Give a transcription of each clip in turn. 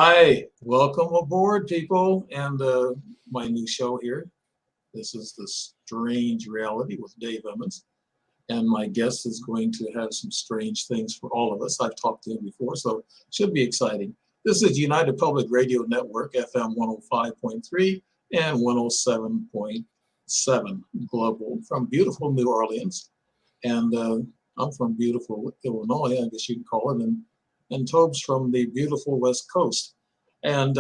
Hi, welcome aboard, people, and my new show here. This is The Strange Reality with Dave Emmons, and my guest is going to have some strange things for all of us. I've talked to him before, so it should be exciting. This is United Public Radio Network, FM 105.3 and 107.7 global from beautiful New Orleans, and I'm from beautiful Illinois, I guess you can call it, and Tobe's from the beautiful West Coast. And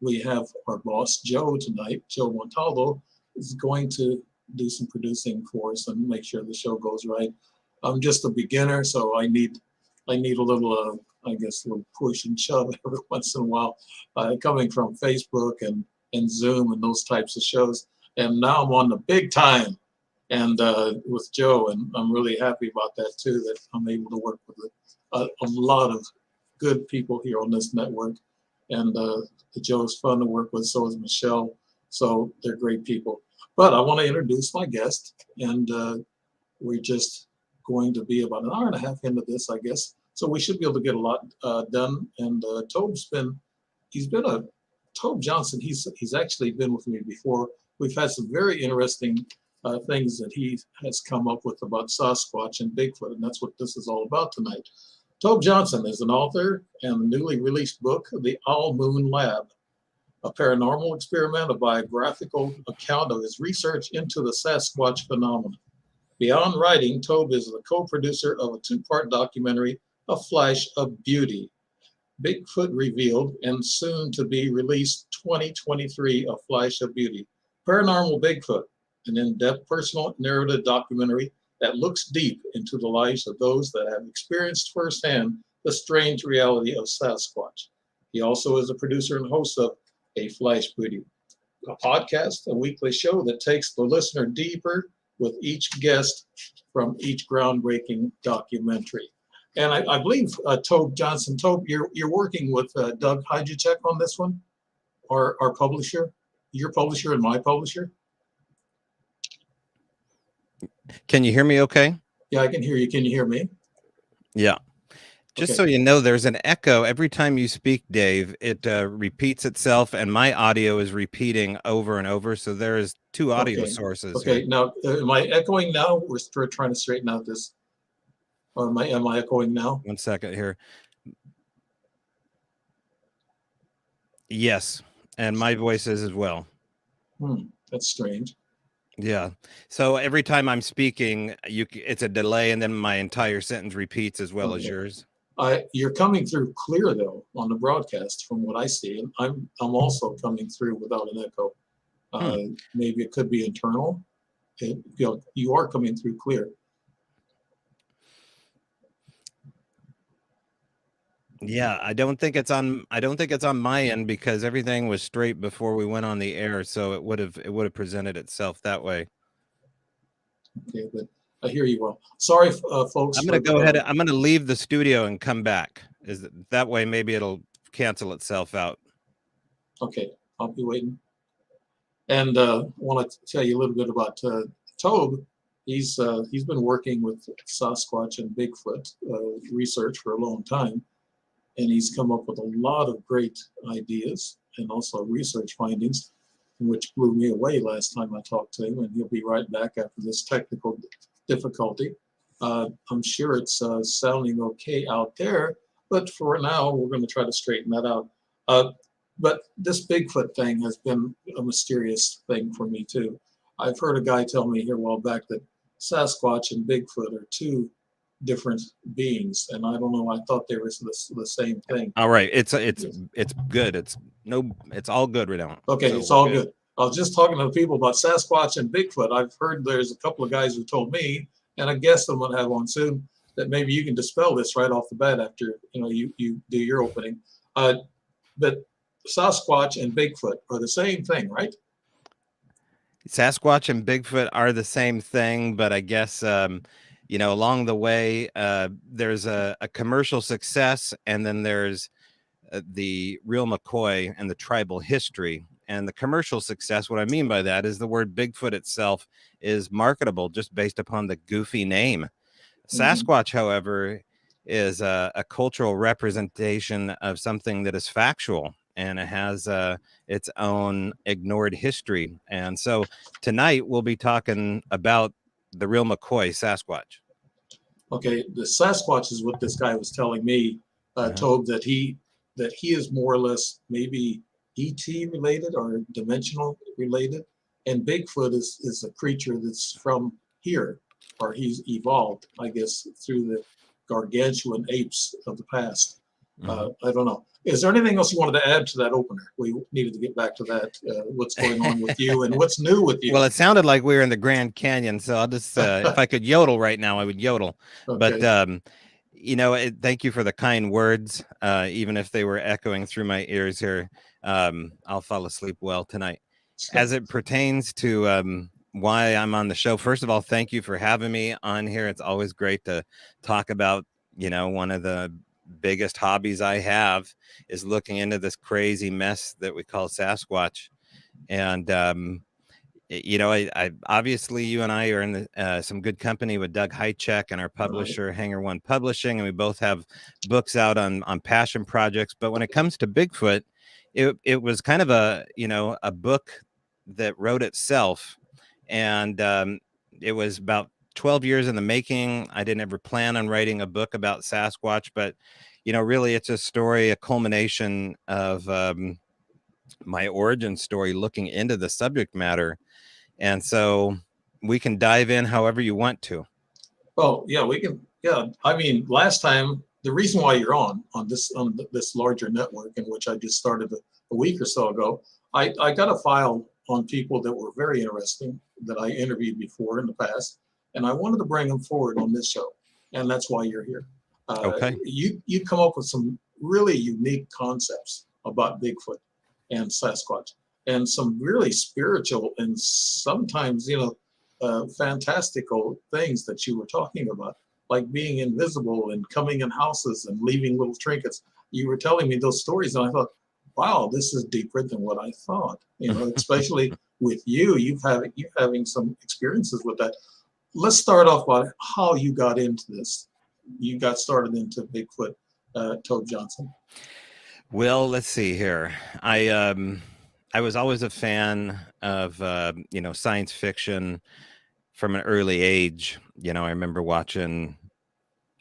we have our boss, Joe, tonight. Joe Montalvo is going to do some producing for us and make sure the show goes right. I'm just a beginner, so I need a little, I guess, a little push and shove every once in a while, coming from Facebook and Zoom and those types of shows. And now I'm on the big time and with Joe, and I'm really happy about that too, that I'm able to work with a lot of good people here on this network, and Joe's fun to work with. So is Michelle. So they're great people. But I want to introduce my guest, and we're just going to be about an hour and a half into this, I guess. So we should be able to get a lot done. And Tobe Johnson. He's actually been with me before. We've had some very interesting things that he has come up with about Sasquatch and Bigfoot, and that's what this is all about tonight. Tobe Johnson is an author and the newly released book, The Owl Moon Lab, a paranormal experiment, a biographical account of his research into the Sasquatch phenomenon. Beyond writing, Tobe is the co-producer of a two-part documentary, A Flash of Beauty, Bigfoot Revealed, and soon to be released 2023, A Flash of Beauty, Paranormal Bigfoot, an in-depth personal narrative documentary that looks deep into the lives of those that have experienced firsthand the strange reality of Sasquatch. He also is a producer and host of A Flash Beauty, a podcast, a weekly show that takes the listener deeper with each guest from each groundbreaking documentary. And I believe Tobe Johnson, Tobe, you're working with Doug Hajicek on this one, our publisher, your publisher and my publisher. Can you hear me okay? Yeah, I can hear you. Can you hear me? Yeah. Just so you know, there's an echo every time you speak, Dave. It repeats itself, and my audio is repeating over and over. So there is two audio sources. Okay. Here. Now, am I echoing now? We're trying to straighten out this. Or am I echoing now? 1 second here. Yes, and my voice is as well. That's strange. Yeah. So every time I'm speaking, it's a delay, and then my entire sentence repeats as well as yours. You're coming through clear though on the broadcast from what I see, and I'm also coming through without an echo. Maybe it could be internal. You are coming through clear. Yeah, I don't think it's on my end because everything was straight before we went on the air, so it would have presented itself that way. Okay, but I hear you well. Sorry, folks. I'm going to go ahead. I'm going to leave the studio and come back. That way maybe it'll cancel itself out. Okay, I'll be waiting. And want to tell you a little bit about Tobe. He's been working with Sasquatch and Bigfoot research for a long time. And he's come up with a lot of great ideas and also research findings, which blew me away last time I talked to him. And he'll be right back after this technical difficulty. I'm sure it's sounding okay out there, but for now, we're going to try to straighten that out. But this Bigfoot thing has been a mysterious thing for me too. I've heard a guy tell me here a while back that Sasquatch and Bigfoot are two different beings, and I don't know. I thought they were the same thing. All right, it's good. It's all good right now. Okay, so it's all good. I was just talking to people about Sasquatch and Bigfoot. I've heard there's a couple of guys who told me, and I guess I'm gonna have one soon, that maybe you can dispel this right off the bat after you do your opening. But Sasquatch and Bigfoot are the same thing, right? Sasquatch and Bigfoot are the same thing, but I guess along the way, there's a commercial success, and then there's the real McCoy and the tribal history. And the commercial success, what I mean by that is the word Bigfoot itself is marketable just based upon the goofy name. Sasquatch, however, is a cultural representation of something that is factual, and it has its own ignored history. And so tonight we'll be talking about the real McCoy Sasquatch. Okay, the Sasquatch is what this guy was telling me, Tobe, that he is more or less maybe ET related or dimensional related, and Bigfoot is a creature that's from here, or he's evolved, I guess, through the gargantuan apes of the past. I don't know. Is there anything else you wanted to add to that opener? We needed to get back to that. What's going on with you and what's new with you? Well, it sounded like we were in the Grand Canyon, so I'll just if I could yodel right now, I would yodel. Okay. But you know, thank you for the kind words, even if they were echoing through my ears here. I'll fall asleep well tonight. As it pertains to why I'm on the show, first of all, thank you for having me on here. It's always great to talk about, you know, one of the biggest hobbies I have is looking into this crazy mess that we call Sasquatch. And you know, I obviously you and I are in some good company with Doug Hychek and our publisher Hanger One Publishing, and we both have books out on passion projects. But when it comes to Bigfoot, it was kind of a, you know, a book that wrote itself, and it was about 12 years in the making. I didn't ever plan on writing a book about Sasquatch, but you know, really, it's a story, a culmination of my origin story, looking into the subject matter. And so we can dive in however you want to. Oh, yeah, we can. Yeah, I mean, last time, the reason why you're on this larger network, in which I just started a week or so ago, I got a file on people that were very interesting that I interviewed before in the past, and I wanted to bring them forward on this show, and that's why you're here. Okay. You come up with some really unique concepts about Bigfoot and Sasquatch, and some really spiritual and sometimes, you know, fantastical things that you were talking about, like being invisible and coming in houses and leaving little trinkets. You were telling me those stories, and I thought, wow, this is deeper than what I thought. You know, especially with you having some experiences with that. Let's start off by how you got into this. You got started into Bigfoot, Tobe Johnson. Well, let's see here. I was always a fan of you know, science fiction from an early age. You know, I remember watching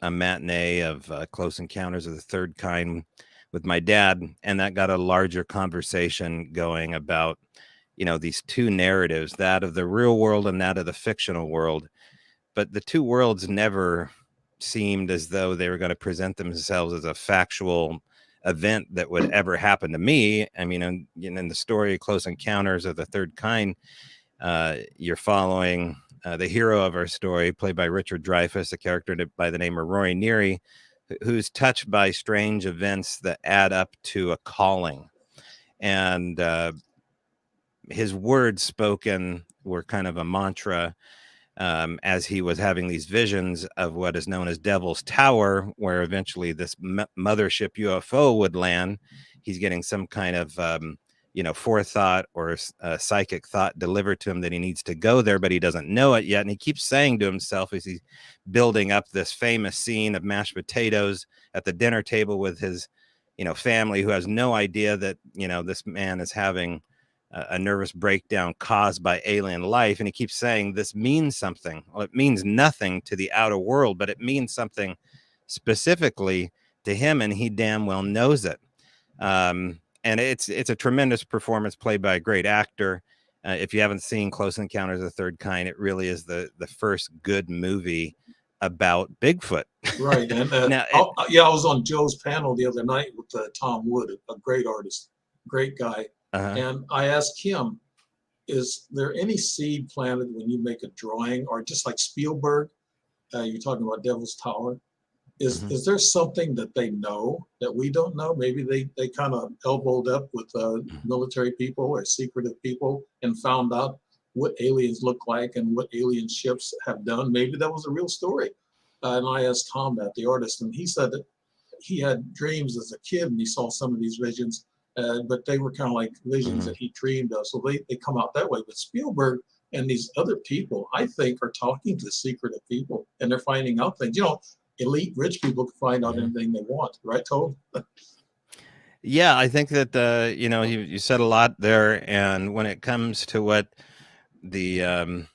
a matinee of Close Encounters of the Third Kind with my dad, and that got a larger conversation going about, you know, these two narratives, that of the real world and that of the fictional world. But the two worlds never seemed as though they were going to present themselves as a factual event that would ever happen to me. I mean, in the story Close Encounters of the Third Kind, you're following the hero of our story, played by Richard Dreyfuss, a character by the name of Rory Neary, who's touched by strange events that add up to a calling. And his words spoken were kind of a mantra, as he was having these visions of what is known as Devil's Tower, where eventually this mothership UFO would land. He's getting some kind of, you know, forethought or psychic thought delivered to him that he needs to go there, but he doesn't know it yet. And he keeps saying to himself, as he's building up this famous scene of mashed potatoes at the dinner table with his, you know, family, who has no idea that, you know, this man is having a nervous breakdown caused by alien life. And he keeps saying this means something. Well, it means nothing to the outer world, but it means something specifically to him, and he damn well knows it. And it's a tremendous performance played by a great actor. If you haven't seen Close Encounters of the Third Kind, it really is the first good movie about Bigfoot. Right. And Now, I was on Joe's panel the other night with Tom Wood, a great artist, great guy. And I asked him, is there any seed planted when you make a drawing, or just like Spielberg, you're talking about Devil's Tower? Is there something that they know that we don't know? Maybe they kind of elbowed up with military people or secretive people and found out what aliens look like and what alien ships have done. Maybe that was a real story. And I asked Tom that, the artist, and he said that he had dreams as a kid and he saw some of these visions, but they were kind of like visions that he dreamed of. So they come out that way. But Spielberg and these other people, I think, are talking to secretive people, and they're finding out things. You know, elite rich people can find out anything they want, right, Tobe? Yeah, I think that you said a lot there, and when it comes to what the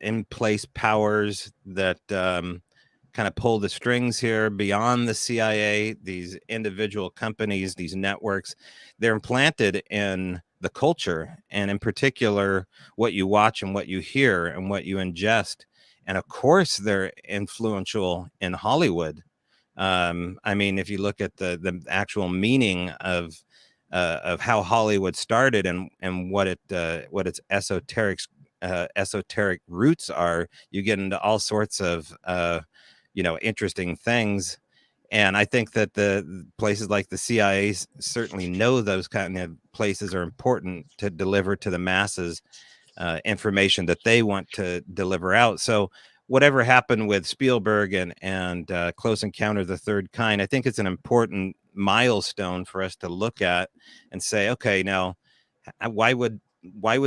in place powers that kind of pull the strings here beyond the CIA, these individual companies, these networks, they're implanted in the culture, and in particular, what you watch and what you hear and what you ingest. And of course, they're influential in Hollywood. I mean, if you look at the actual meaning of how Hollywood started and what its esoteric roots are, you get into all sorts of interesting things. And I think that the places like the CIA certainly know those kind of places are important to deliver to the masses information that they want to deliver out. So whatever happened with Spielberg and Close Encounter of the Third Kind, I think it's an important milestone for us to look at and say, okay, now why would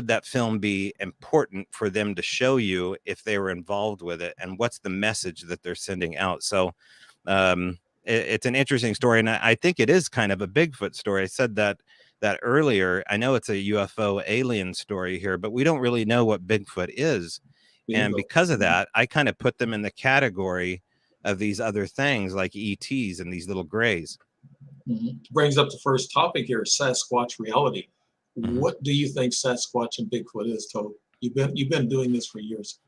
that film be important for them to show you if they were involved with it, and what's the message that they're sending out? So it's an interesting story, and I think it is kind of a Bigfoot story. I said that earlier. I know it's a UFO alien story here, but we don't really know what Bigfoot is. And because of that, I kind of put them in the category of these other things like ETs and these little grays. Brings up the first topic here, Sasquatch reality. What do you think Sasquatch and Bigfoot is, Tobe? You've been doing this for years.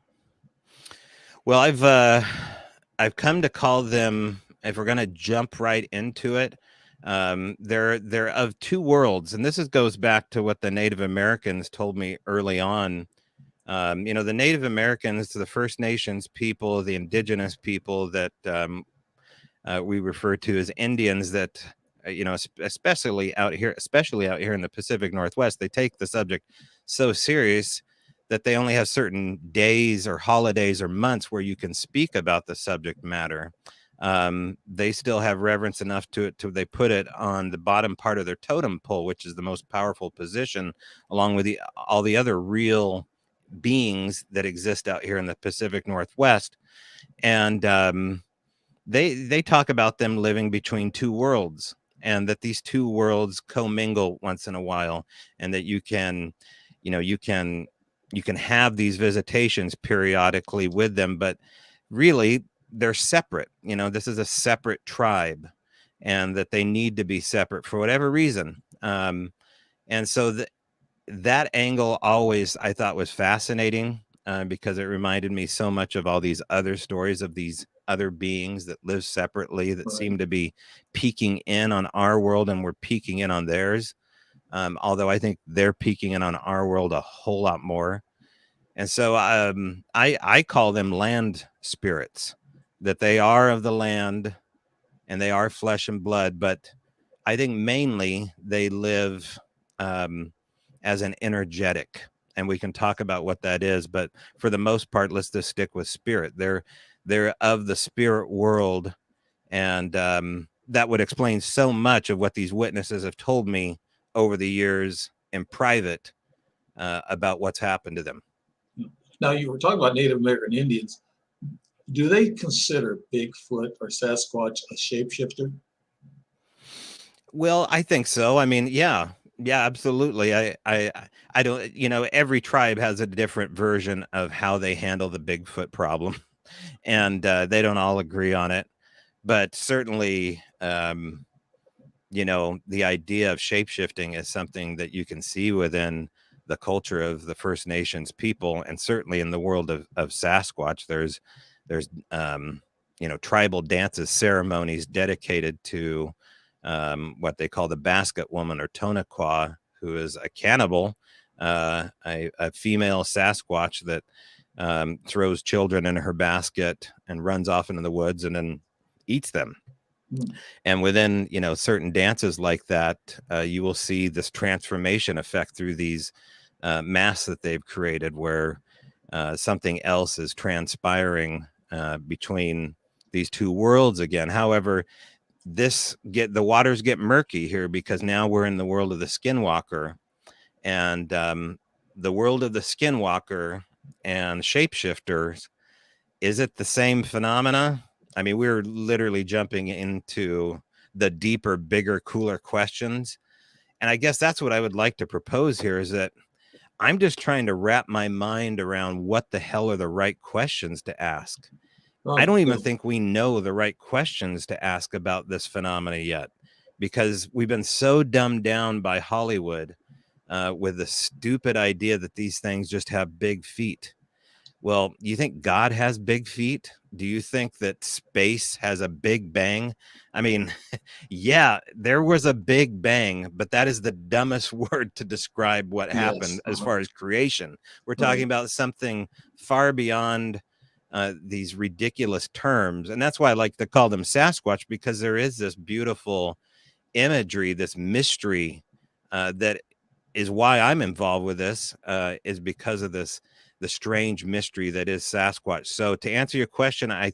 Well, I've come to call them, if we're going to jump right into it, they're of two worlds, and this goes back to what the Native Americans told me early on. The Native Americans, the First Nations people, the indigenous people that we refer to as Indians, that especially out here in the Pacific Northwest, they take the subject so serious that they only have certain days or holidays or months where you can speak about the subject matter. They still have reverence enough to it to they put it on the bottom part of their totem pole, which is the most powerful position, along with all the other real beings that exist out here in the Pacific Northwest. And they talk about them living between two worlds, and that these two worlds commingle once in a while, and that you can have these visitations periodically with them, but really they're separate. This is a separate tribe, and that they need to be separate for whatever reason. And so that angle always I thought was fascinating, because it reminded me so much of all these other stories of these other beings that live separately, that seem to be peeking in on our world, and we're peeking in on theirs. Although I think they're peeking in on our world a whole lot more. And so I call them land spirits, that they are of the land and they are flesh and blood, but I think mainly they live as an energetic, and we can talk about what that is, but for the most part, let's just stick with spirit. They're of the spirit world, and that would explain so much of what these witnesses have told me over the years in private about what's happened to them. Now, you were talking about Native American Indians. Do they consider Bigfoot or Sasquatch a shapeshifter? Well, I think so. I mean, yeah, absolutely. I don't, every tribe has a different version of how they handle the Bigfoot problem, and they don't all agree on it. But certainly, the idea of shapeshifting is something that you can see within the culture of the First Nations people, and certainly in the world of Sasquatch. There's tribal dances, ceremonies dedicated to what they call the basket woman, or Tonaqua, who is a cannibal, a female Sasquatch that throws children in her basket and runs off into the woods and then eats them. And within certain dances like that, you will see this transformation effect through these masks that they've created, where something else is transpiring between these two worlds again. However, the waters get murky here, because now we're in the world of the skinwalker, and the world of the skinwalker and shapeshifters. Is it the same phenomena? I mean, we're literally jumping into the deeper, bigger, cooler questions. And I guess that's what I would like to propose here, is that I'm just trying to wrap my mind around what the hell are the right questions to ask. I don't even think we know the right questions to ask about this phenomena yet, because we've been so dumbed down by Hollywood with the stupid idea that these things just have big feet. Well, you think God has big feet? Do you think that space has a big bang? I mean, yeah, there was a big bang, but that is the dumbest word to describe what happened as far as creation. We're talking about something far beyond these ridiculous terms. And that's why I like to call them Sasquatch, because there is this beautiful imagery, this mystery that is why I'm involved with this, is because of this, the strange mystery that is Sasquatch. So to answer your question, I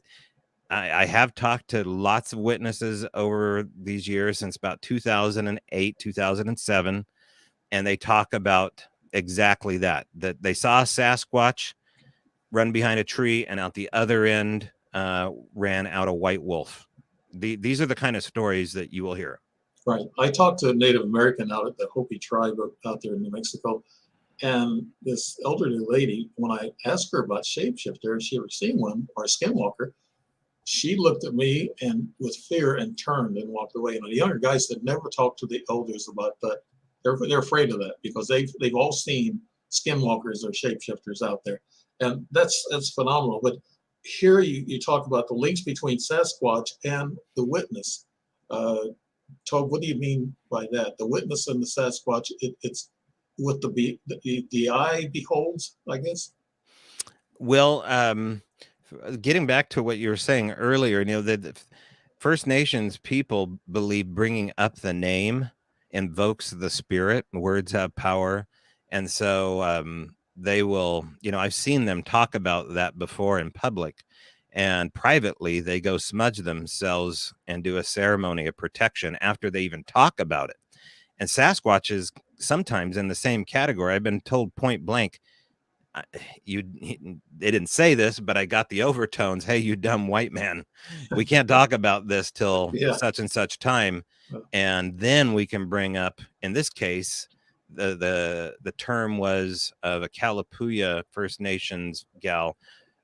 have talked to lots of witnesses over these years since about 2008, 2007, and they talk about exactly that they saw a Sasquatch run behind a tree, and out the other end ran out a white wolf. These are the kind of stories that you will hear. Right. I talked to a Native American out at the Hopi tribe out there in New Mexico, and this elderly lady, when I asked her about shapeshifter, if she ever seen one or a skinwalker, she looked at me and with fear and turned and walked away. And the younger guys that never talked to the elders about that, they're afraid of that because they've all seen skinwalkers or shapeshifters out there, and that's phenomenal. But here you talk about the links between Sasquatch and the witness. Tobe, what do you mean by that? The witness and the Sasquatch, it's what the eye beholds, I guess. Well, getting back to what you were saying earlier, the First Nations people believe bringing up the name invokes the spirit. Words have power, and so they will. I've seen them talk about that before in public, and privately they go smudge themselves and do a ceremony of protection after they even talk about it. And Sasquatch is sometimes in the same category. I've been told point blank, they didn't say this, but I got the overtones. Hey, you dumb white man, we can't talk about this till such and such time, and then we can bring up, in this case, the term was of a Kalapuya First Nations gal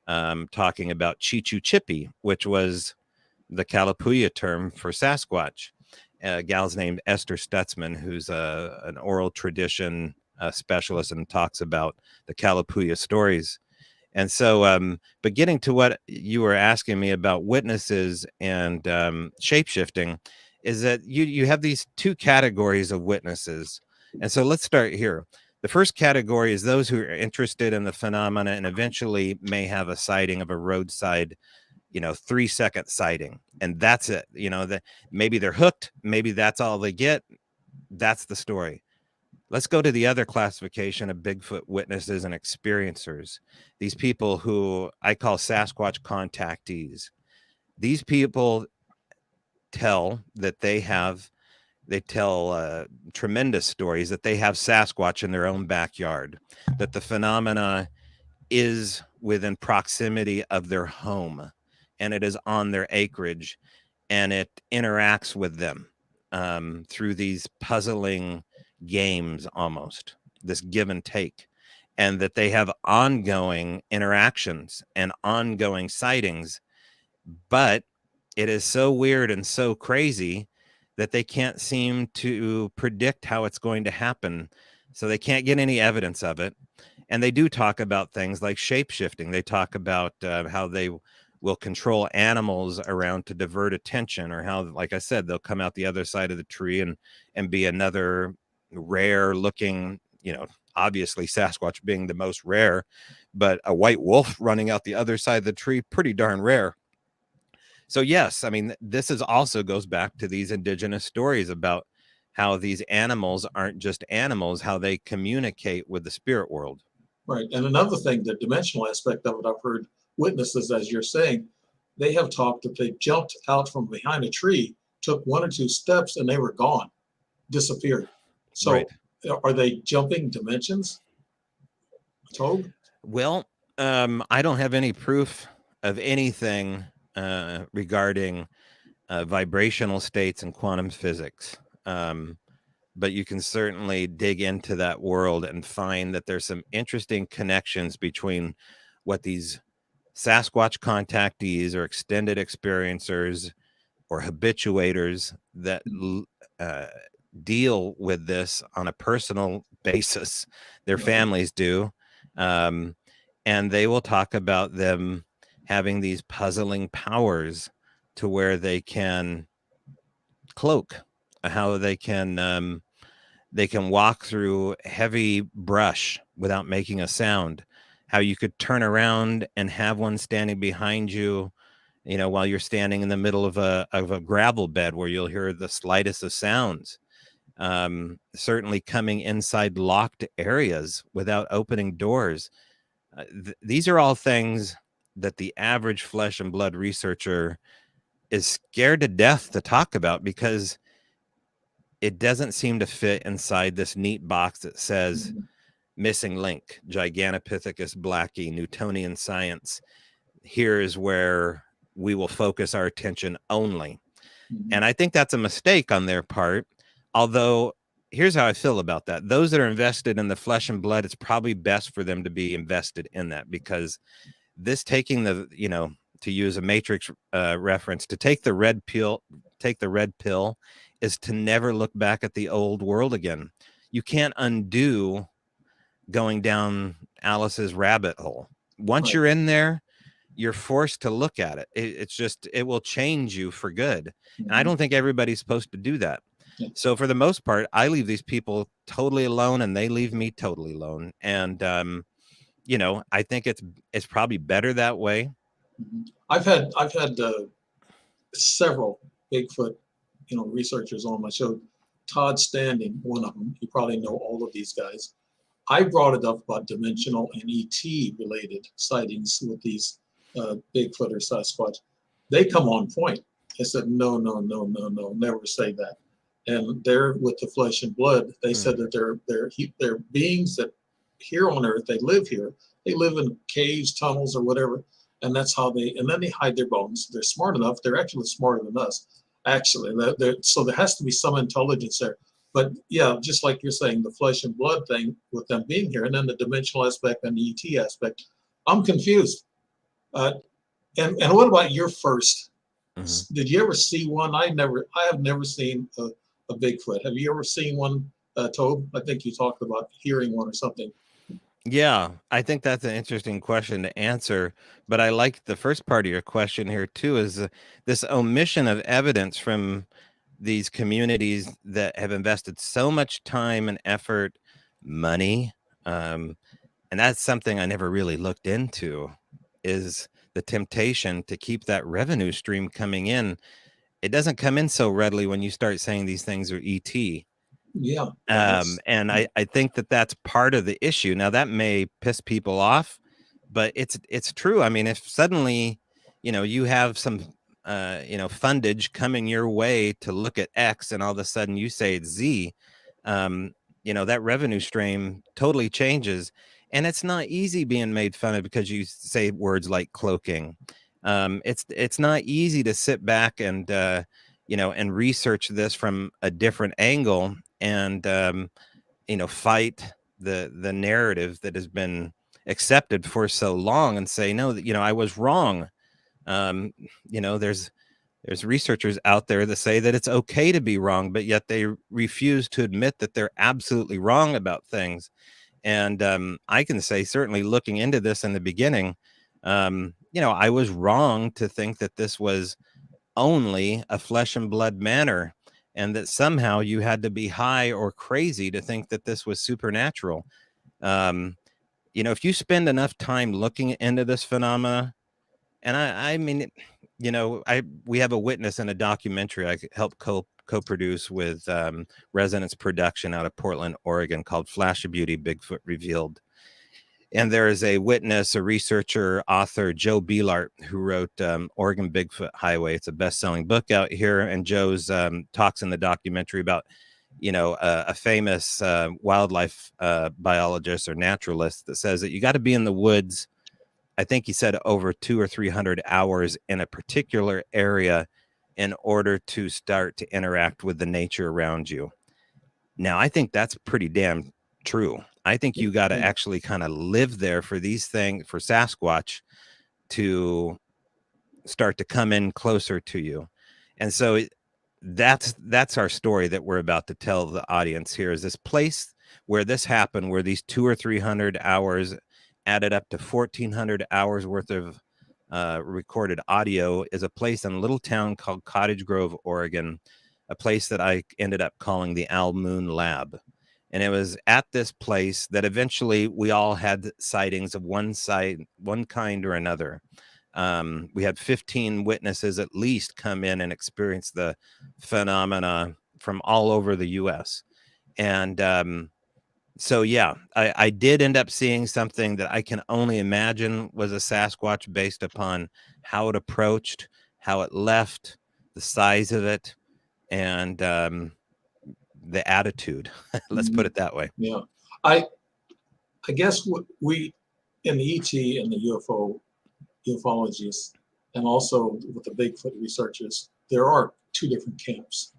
talking about Chichu Chippy, which was the Kalapuya term for Sasquatch. Gal's named Esther Stutzman, who's an oral tradition specialist and talks about the Kalapuya stories. And so, but getting to what you were asking me about witnesses and shapeshifting, is that you have these two categories of witnesses. And so let's start here. The first category is those who are interested in the phenomena and eventually may have a sighting of a roadside 3-second sighting, and that's it. That maybe they're hooked, maybe that's all they get. That's the story. Let's go to the other classification of Bigfoot witnesses and experiencers. These people who I call Sasquatch contactees. These people tell that they tell tremendous stories that they have Sasquatch in their own backyard, that the phenomena is within proximity of their home, and it is on their acreage, and it interacts with them through these puzzling games, almost this give and take, and that they have ongoing interactions and ongoing sightings. But it is so weird and so crazy that they can't seem to predict how it's going to happen. So they can't get any evidence of it. And they do talk about things like shape-shifting. They talk about how they will control animals around to divert attention, or how, like I said, they'll come out the other side of the tree and be another rare looking, obviously Sasquatch being the most rare, but a white wolf running out the other side of the tree, pretty darn rare. So yes, I mean, this is also goes back to these indigenous stories about how these animals aren't just animals, how they communicate with the spirit world. Right. And another thing, the dimensional aspect of it, I've heard witnesses, as you're saying, they have talked that they jumped out from behind a tree, took 1 or 2 steps, and they were gone, disappeared. So right. Are they jumping dimensions, Tobe? Well, I don't have any proof of anything regarding vibrational states and quantum physics. But you can certainly dig into that world and find that there's some interesting connections between what these Sasquatch contactees or extended experiencers or habituators that deal with this on a personal basis. Their families do. And they will talk about them having these puzzling powers to where they can cloak, how they can walk through heavy brush without making a sound, how you could turn around and have one standing behind you, while you're standing in the middle of a gravel bed where you'll hear the slightest of sounds. Certainly coming inside locked areas without opening doors. These are all things that the average flesh and blood researcher is scared to death to talk about, because it doesn't seem to fit inside this neat box that says missing link, Gigantopithecus blacki, Newtonian science. Here is where we will focus our attention only. And I think that's a mistake on their part. Although, here's how I feel about that. Those that are invested in the flesh and blood, it's probably best for them to be invested in that, because this taking the, to use a Matrix reference, to take the red pill is to never look back at the old world again. You can't undo going down Alice's rabbit hole. Once you're in there, you're forced to look at it. It's just, it will change you for good. And I don't think everybody's supposed to do that. So for the most part, I leave these people totally alone, and they leave me totally alone. And, I think it's probably better that way. I've had several Bigfoot, researchers on my show. Todd Standing, one of them. You probably know all of these guys. I brought it up about dimensional and ET related sightings with these Bigfoot or Sasquatch. They come on point. I said, no, never say that. And they're with the flesh and blood. They said that they're beings that here on Earth, they live here. They live in caves, tunnels, or whatever. And that's how and then they hide their bones. They're smart enough. They're actually smarter than us, actually. So there has to be some intelligence there. But yeah, just like you're saying, the flesh and blood thing with them being here, and then the dimensional aspect and the ET aspect, I'm confused. And what about your first? Did you ever see one? I have never seen a Bigfoot. Have you ever seen one, Tobe? I think you talked about hearing one or something. Yeah, I think that's an interesting question to answer. But I like the first part of your question here too, is this omission of evidence from these communities that have invested so much time and effort, money. And that's something I never really looked into, is the temptation to keep that revenue stream coming in. It doesn't come in so readily when you start saying these things are ET. Yeah. And I think that that's part of the issue. Now, that may piss people off, but it's true. I mean, if suddenly, you have some, fundage coming your way to look at X, and all of a sudden you say it's Z, that revenue stream totally changes. And it's not easy being made fun of because you say words like cloaking. It's not easy to sit back and, and research this from a different angle and, fight the narrative that has been accepted for so long and say, no, I was wrong. There's researchers out there that say that it's okay to be wrong, but yet they refuse to admit that they're absolutely wrong about things. And I can say, certainly looking into this in the beginning, I was wrong to think that this was only a flesh and blood manner, and that somehow you had to be high or crazy to think that this was supernatural. If you spend enough time looking into this phenomena, and I mean, we have a witness in a documentary I helped co-produce with Resonance Production out of Portland, Oregon, called Flash of Beauty, Bigfoot Revealed. And there is a witness, a researcher, author, Joe Bielart, who wrote Oregon Bigfoot Highway. It's a best-selling book out here. And Joe's talks in the documentary about, a famous wildlife biologist or naturalist that says that you got to be in the woods I think he said over 200 or 300 hours in a particular area in order to start to interact with the nature around you. Now, I think that's pretty damn true. I think you got to actually kind of live there for these things, for Sasquatch to start to come in closer to you. And so that's our story that we're about to tell the audience here, is this place where this happened, where these 200 or 300 hours added up to 1,400 hours worth of recorded audio, is a place in a little town called Cottage Grove, Oregon, a place that I ended up calling the Owl Moon Lab. And it was at this place that eventually we all had sightings of one kind or another. We had 15 witnesses at least come in and experience the phenomena from all over the U.S. And so, yeah, I did end up seeing something that I can only imagine was a Sasquatch based upon how it approached, how it left, the size of it, and the attitude. Let's put it that way. Yeah. I guess what we, in the ET and the ufologists, and also with the Bigfoot researchers, there are two different camps.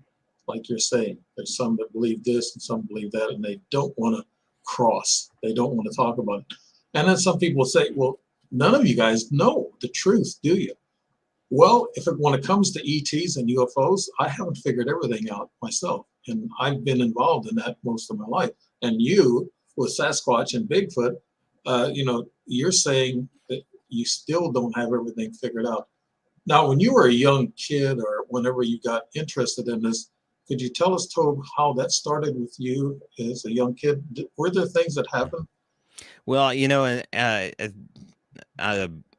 Like you're saying, there's some that believe this and some believe that, and they don't want to cross. They don't want to talk about it. And then some people say, well, none of you guys know the truth, do you? Well, when it comes to ETs and UFOs, I haven't figured everything out myself. And I've been involved in that most of my life. And you, with Sasquatch and Bigfoot, you're saying that you still don't have everything figured out. Now, when you were a young kid or whenever you got interested in this, could you tell us, Tobe, how that started with you as a young kid? Were there things that happened? Well,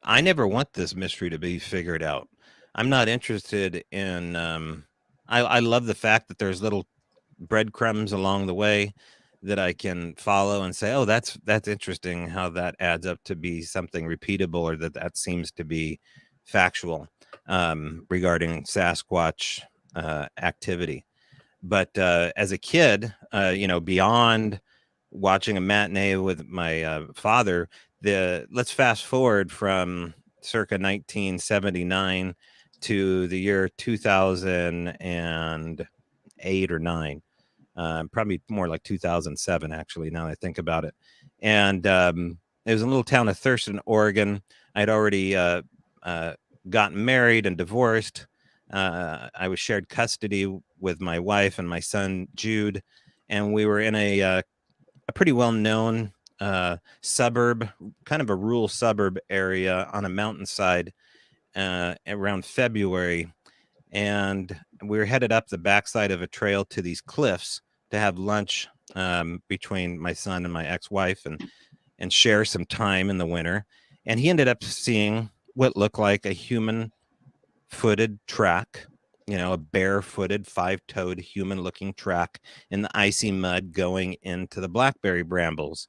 I never want this mystery to be figured out. I'm not interested in, I love the fact that there's little breadcrumbs along the way that I can follow and say, oh, that's interesting how that adds up to be something repeatable, or that seems to be factual regarding Sasquatch activity. But as a kid, beyond watching a matinee with my father, let's fast forward from circa 1979 to the year 2008 or 9, probably more like 2007, actually, now that I think about it. And it was a little town of Thurston, Oregon. I'd already gotten married and divorced. I was shared custody with my wife and my son, Jude, and we were in a pretty well-known suburb, kind of a rural suburb area on a mountainside around February. And we were headed up the backside of a trail to these cliffs to have lunch between my son and my ex-wife and share some time in the winter. And he ended up seeing what looked like a human-footed track, a bare-footed, 5-toed human-looking track in the icy mud going into the blackberry brambles.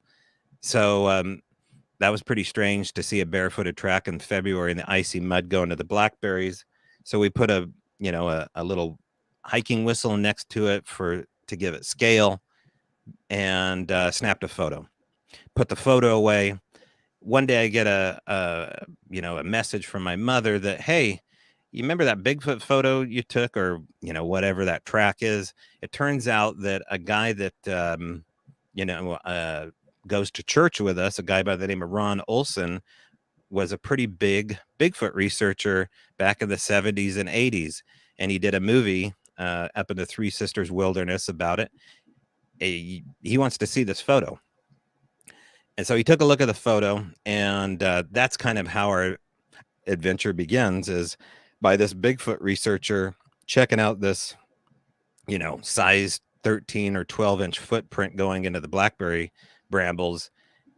So that was pretty strange to see a barefooted track in February in the icy mud going to the blackberries. So we put a little hiking whistle next to it to give it scale, and snapped a photo. Put the photo away. One day I get a message from my mother that, hey, you remember that Bigfoot photo you took, or whatever that track is? It turns out that a guy that goes to church with us, a guy by the name of Ron Olson, was a pretty big Bigfoot researcher back in the 70s and 80s. And he did a movie up in the Three Sisters Wilderness about it. He wants to see this photo. And so he took a look at the photo, and that's kind of how our adventure begins, is by this Bigfoot researcher checking out this, size 13 or 12-inch footprint going into the blackberry brambles,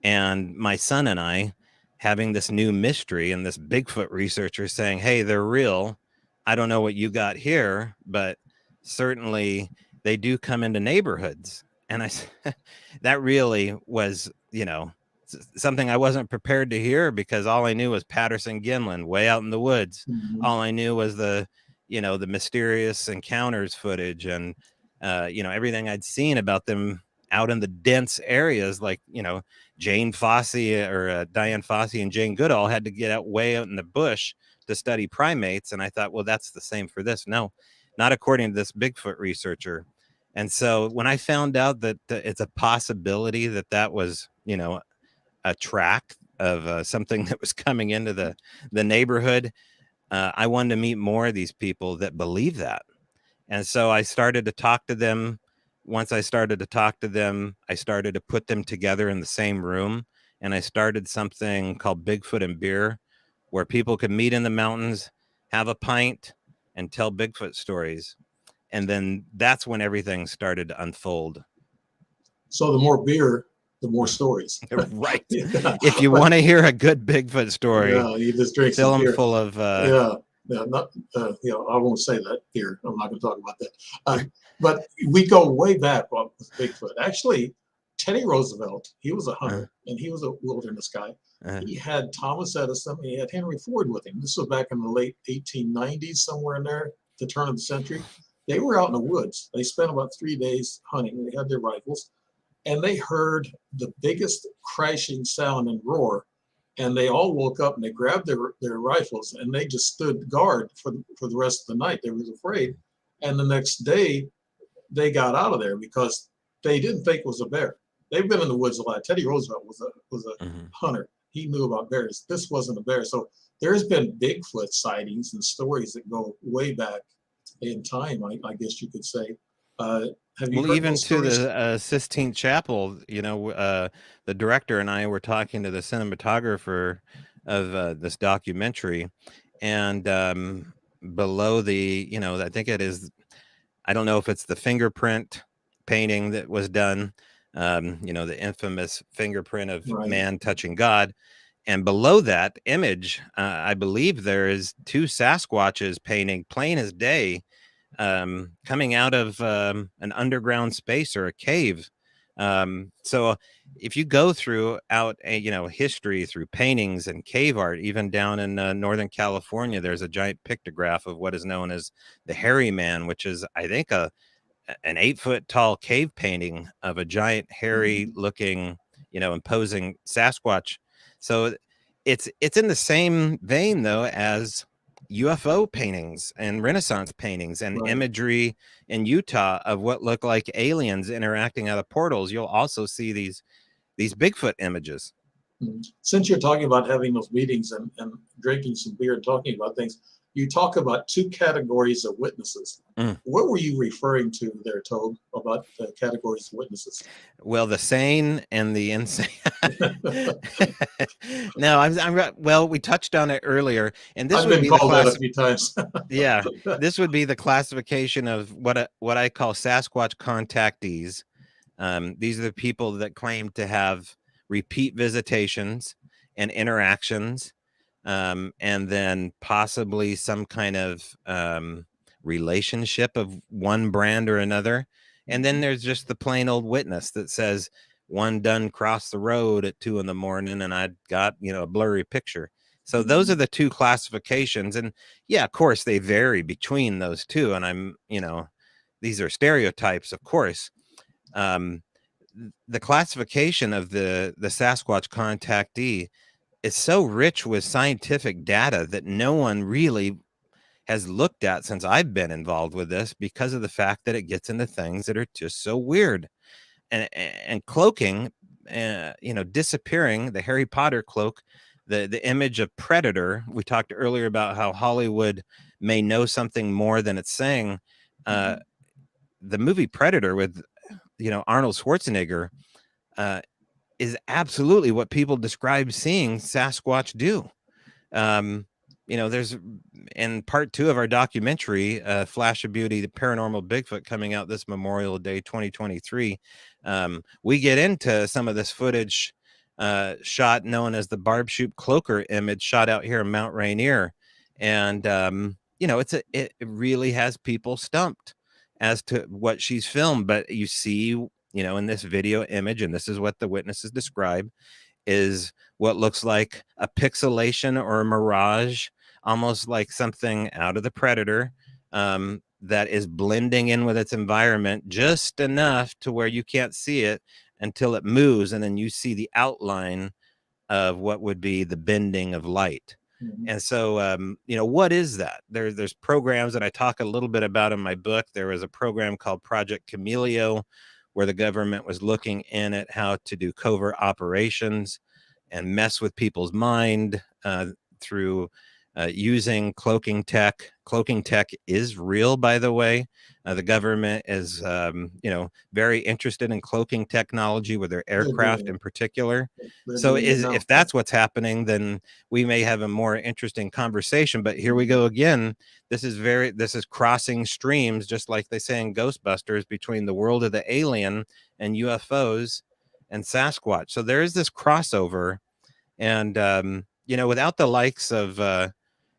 and my son and I having this new mystery, and this Bigfoot researcher saying, hey, they're real. I don't know what you got here, but certainly they do come into neighborhoods. And that really was, something I wasn't prepared to hear, because all I knew was Patterson-Gimlin way out in the woods. Mm-hmm. All I knew was the mysterious encounters footage and, everything I'd seen about them out in the dense areas, like, Jane Fossey or Diane Fossey and Jane Goodall had to get out way out in the bush to study primates. And I thought, well, that's the same for this. No, not according to this Bigfoot researcher. And so when I found out that it's a possibility that that was, a track of something that was coming into the neighborhood, I wanted to meet more of these people that believe that. And so I started to talk to them. Once I started to talk to them, I started to put them together in the same room. And I started something called Bigfoot and Beer, where people could meet in the mountains, have a pint, and tell Bigfoot stories. And then that's when everything started to unfold. So the more beer, the more stories. Right. Yeah. If you want to hear a good Bigfoot story, you just drink fill some them beer. full of not I won't say that here. I'm not going to talk about that. But we go way back with Bigfoot. Actually, Teddy Roosevelt, he was a hunter and he was a wilderness guy. He had Thomas Edison and he had Henry Ford with him. This was back in the late 1890s, somewhere in there, the turn of the century. They were out in the woods. They spent about 3 days hunting. They had their rifles and they heard the biggest crashing sound and roar. And they all woke up and they grabbed their rifles and they just stood guard for the rest of the night. They was afraid. And the next day they got out of there because they didn't think it was a bear. They've been in the woods a lot. Teddy Roosevelt was a hunter. He knew about bears. This wasn't a bear. So there's been Bigfoot sightings and stories that go way back in time, I guess you could say. Have you heard even those to stories? the Sistine Chapel, the director and I were talking to the cinematographer of this documentary, and below the, I think it is, I don't know if it's the fingerprint painting that was done, the infamous fingerprint of man touching God. And below that image, I believe there is 2 Sasquatches painting plain as day, coming out of an underground space or a cave. So if you go throughout history through paintings and cave art, even down in Northern California, there's a giant pictograph of what is known as the Hairy Man, which is, I think, an 8-foot tall cave painting of a giant hairy looking, imposing Sasquatch. So it's in the same vein though as UFO paintings and Renaissance paintings and imagery in Utah of what look like aliens interacting out of portals. You'll also see these Bigfoot images. Since you're talking about having those meetings and drinking some beer and talking about things, you talk about 2 categories of witnesses. What were you referring to there, Tobe, about the categories of witnesses? Well, the sane and the insane. No, well, we touched on it earlier, and this would be called that a few times. Yeah, this would be the classification of what I call Sasquatch contactees. These are the people that claim to have repeat visitations and interactions, and then possibly some kind of relationship of one brand or another. And then there's just the plain old witness that says one done crossed the road at 2 a.m. and I got, a blurry picture. So those are the 2 classifications. And yeah, of course they vary between those 2. And I'm, these are stereotypes, of course. The classification of the Sasquatch contactee is so rich with scientific data that no one really has looked at since I've been involved with this, because of the fact that it gets into things that are just so weird and cloaking, disappearing, the Harry Potter cloak, the image of Predator. We talked earlier about how Hollywood may know something more than it's saying. The movie Predator with, Arnold Schwarzenegger, is absolutely what people describe seeing Sasquatch do. There's in part 2 of our documentary, Flash of Beauty, the Paranormal Bigfoot, coming out this Memorial Day 2023. We get into some of this footage shot known as the Barb Shoot Cloaker image, shot out here in Mount Rainier. And, it really has people stumped as to what she's filmed. But you see, in this video image, and this is what the witnesses describe, is what looks like a pixelation or a mirage, almost like something out of the Predator. that is blending in with its environment just enough to where you can't see it until it moves, and then you see the outline of what would be the bending of light. And so, what is that? There's programs that I talk a little bit about in my book. There was a program called Project Cameleo, where the government was looking in at how to do covert operations and mess with people's mind through using cloaking tech. Cloaking tech is real, by the way. The government is, very interested in cloaking technology with their aircraft in particular. So if that's what's happening, then we may have a more interesting conversation. But here we go again. This is crossing streams, just like they say in Ghostbusters, between the world of the alien and UFOs and Sasquatch. So there is this crossover. And, without the likes of,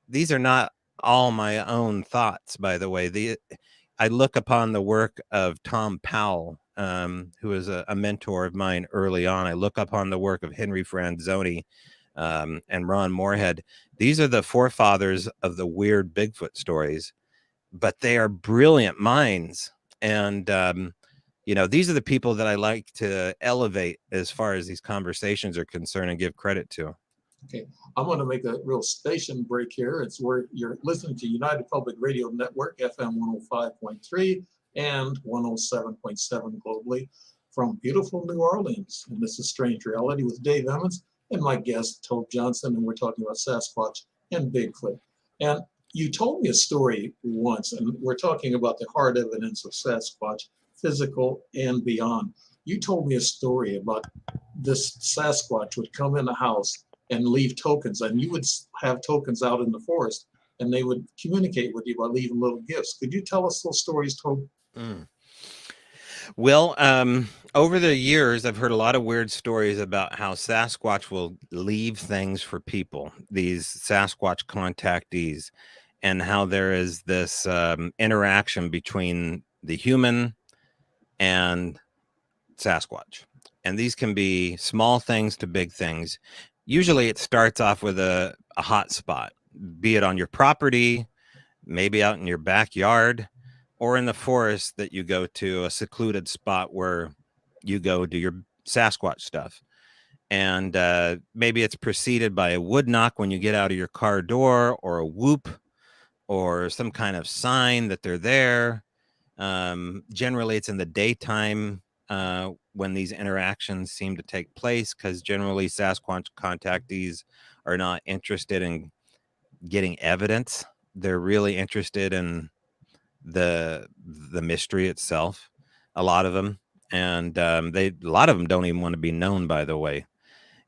these are not all my own thoughts, by the way. I look upon the work of Tom Powell, who was a mentor of mine early on. I look upon the work of Henry Franzoni and Ron Moorhead. These are the forefathers of the weird Bigfoot stories, but they are brilliant minds. And, these are the people that I like to elevate as far as these conversations are concerned and give credit to. Okay, I'm going to make a real station break here. It's where you're listening to United Public Radio Network, FM 105.3 and 107.7 globally from beautiful New Orleans. And this is Strange Reality with Dave Emmons and my guest, Tobe Johnson, and we're talking about Sasquatch and Bigfoot. And you told me a story once, and we're talking about the hard evidence of Sasquatch, physical and beyond. You told me a story about this Sasquatch would come in the house and leave tokens, and you would have tokens out in the forest, and they would communicate with you by leaving little gifts. Could you tell us those stories, Tobe? Well, over the years, I've heard a lot of weird stories about how Sasquatch will leave things for people, these Sasquatch contactees, and how there is this interaction between the human and Sasquatch. And these can be small things to big things. Usually it starts off with a hot spot, be it on your property, maybe out in your backyard, or in the forest that you go to, a secluded spot where you go do your Sasquatch stuff. And maybe it's preceded by a wood knock when you get out of your car door, or a whoop, or some kind of sign that they're there. Generally, it's in the daytime when these interactions seem to take place, because generally Sasquatch contactees are not interested in getting evidence. They're really interested in the mystery itself, a lot of them. And a lot of them don't even want to be known, by the way.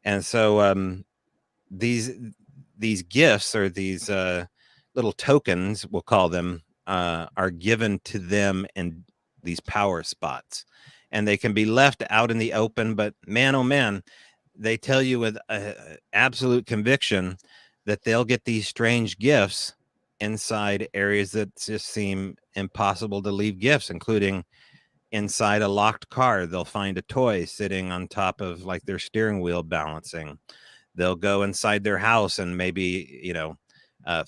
And so these gifts, or these little tokens, we'll call them, are given to them in these power spots, and they can be left out in the open. But man, oh man, they tell you with absolute conviction that they'll get these strange gifts inside areas that just seem impossible to leave gifts, including inside a locked car. They'll find a toy sitting on top of like their steering wheel balancing. They'll go inside their house and maybe,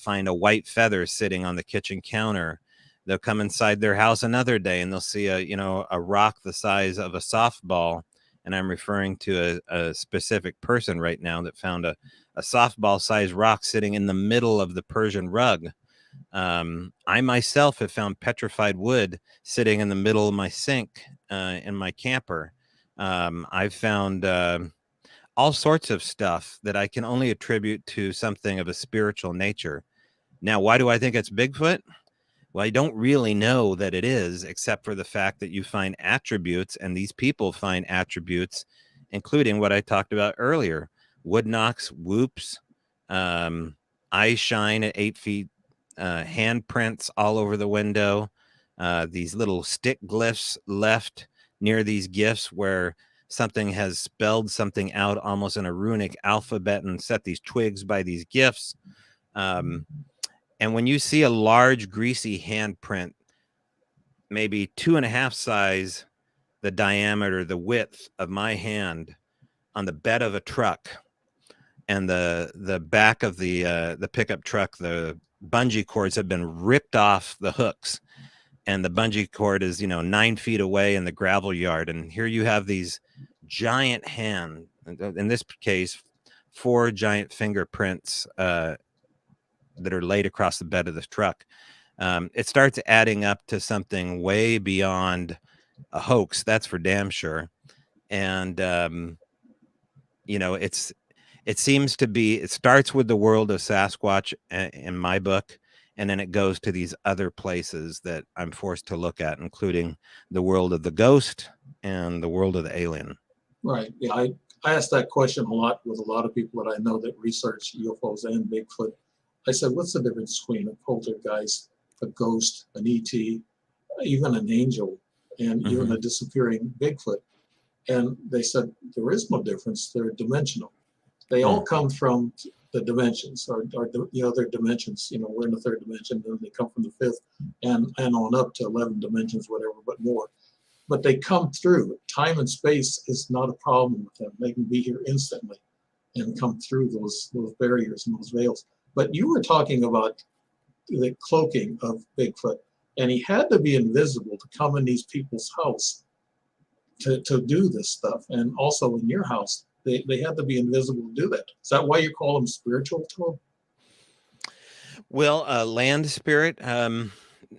find a white feather sitting on the kitchen counter. They'll come inside their house another day and they'll see a rock the size of a softball. And I'm referring to a specific person right now that found a softball sized rock sitting in the middle of the Persian rug. I myself have found petrified wood sitting in the middle of my sink in my camper. I've found all sorts of stuff that I can only attribute to something of a spiritual nature. Now, why do I think it's Bigfoot? Well, I don't really know that it is, except for the fact that you find attributes, and these people find attributes, including what I talked about earlier: wood knocks, whoops, eye shine at 8 feet, handprints all over the window, these little stick glyphs left near these gifts where something has spelled something out almost in a runic alphabet and set these twigs by these gifts. And when you see a large, greasy handprint, maybe 2.5 size the diameter, the width of my hand on the bed of a truck, and the back of the pickup truck, the bungee cords have been ripped off the hooks, and the bungee cord is 9 feet away in the gravel yard, and here you have these giant hand, in this case 4 giant fingerprints that are laid across the bed of the truck. It starts adding up to something way beyond a hoax, that's for damn sure. And it seems to be, it starts with the world of Sasquatch in my book, and then it goes to these other places that I'm forced to look at, including the world of the ghost and the world of the alien. Right. Yeah, I asked that question a lot with a lot of people that I know that research UFOs and Bigfoot. I said, what's the difference between a poltergeist, a ghost, an ET, even an angel, and even a disappearing Bigfoot? And they said, there is no difference. They're dimensional. They all come from the dimensions, or their dimensions. We're in the 3rd dimension, then they come from the 5th, and on up to 11 dimensions, whatever, but more. But they come through. Time and space is not a problem with them. They can be here instantly and come through those barriers and those veils. But you were talking about the cloaking of Bigfoot, and he had to be invisible to come in these people's house to do this stuff. And also in your house, they had to be invisible to do that. Is that why you call them spiritual, Tom? Well, land spirit,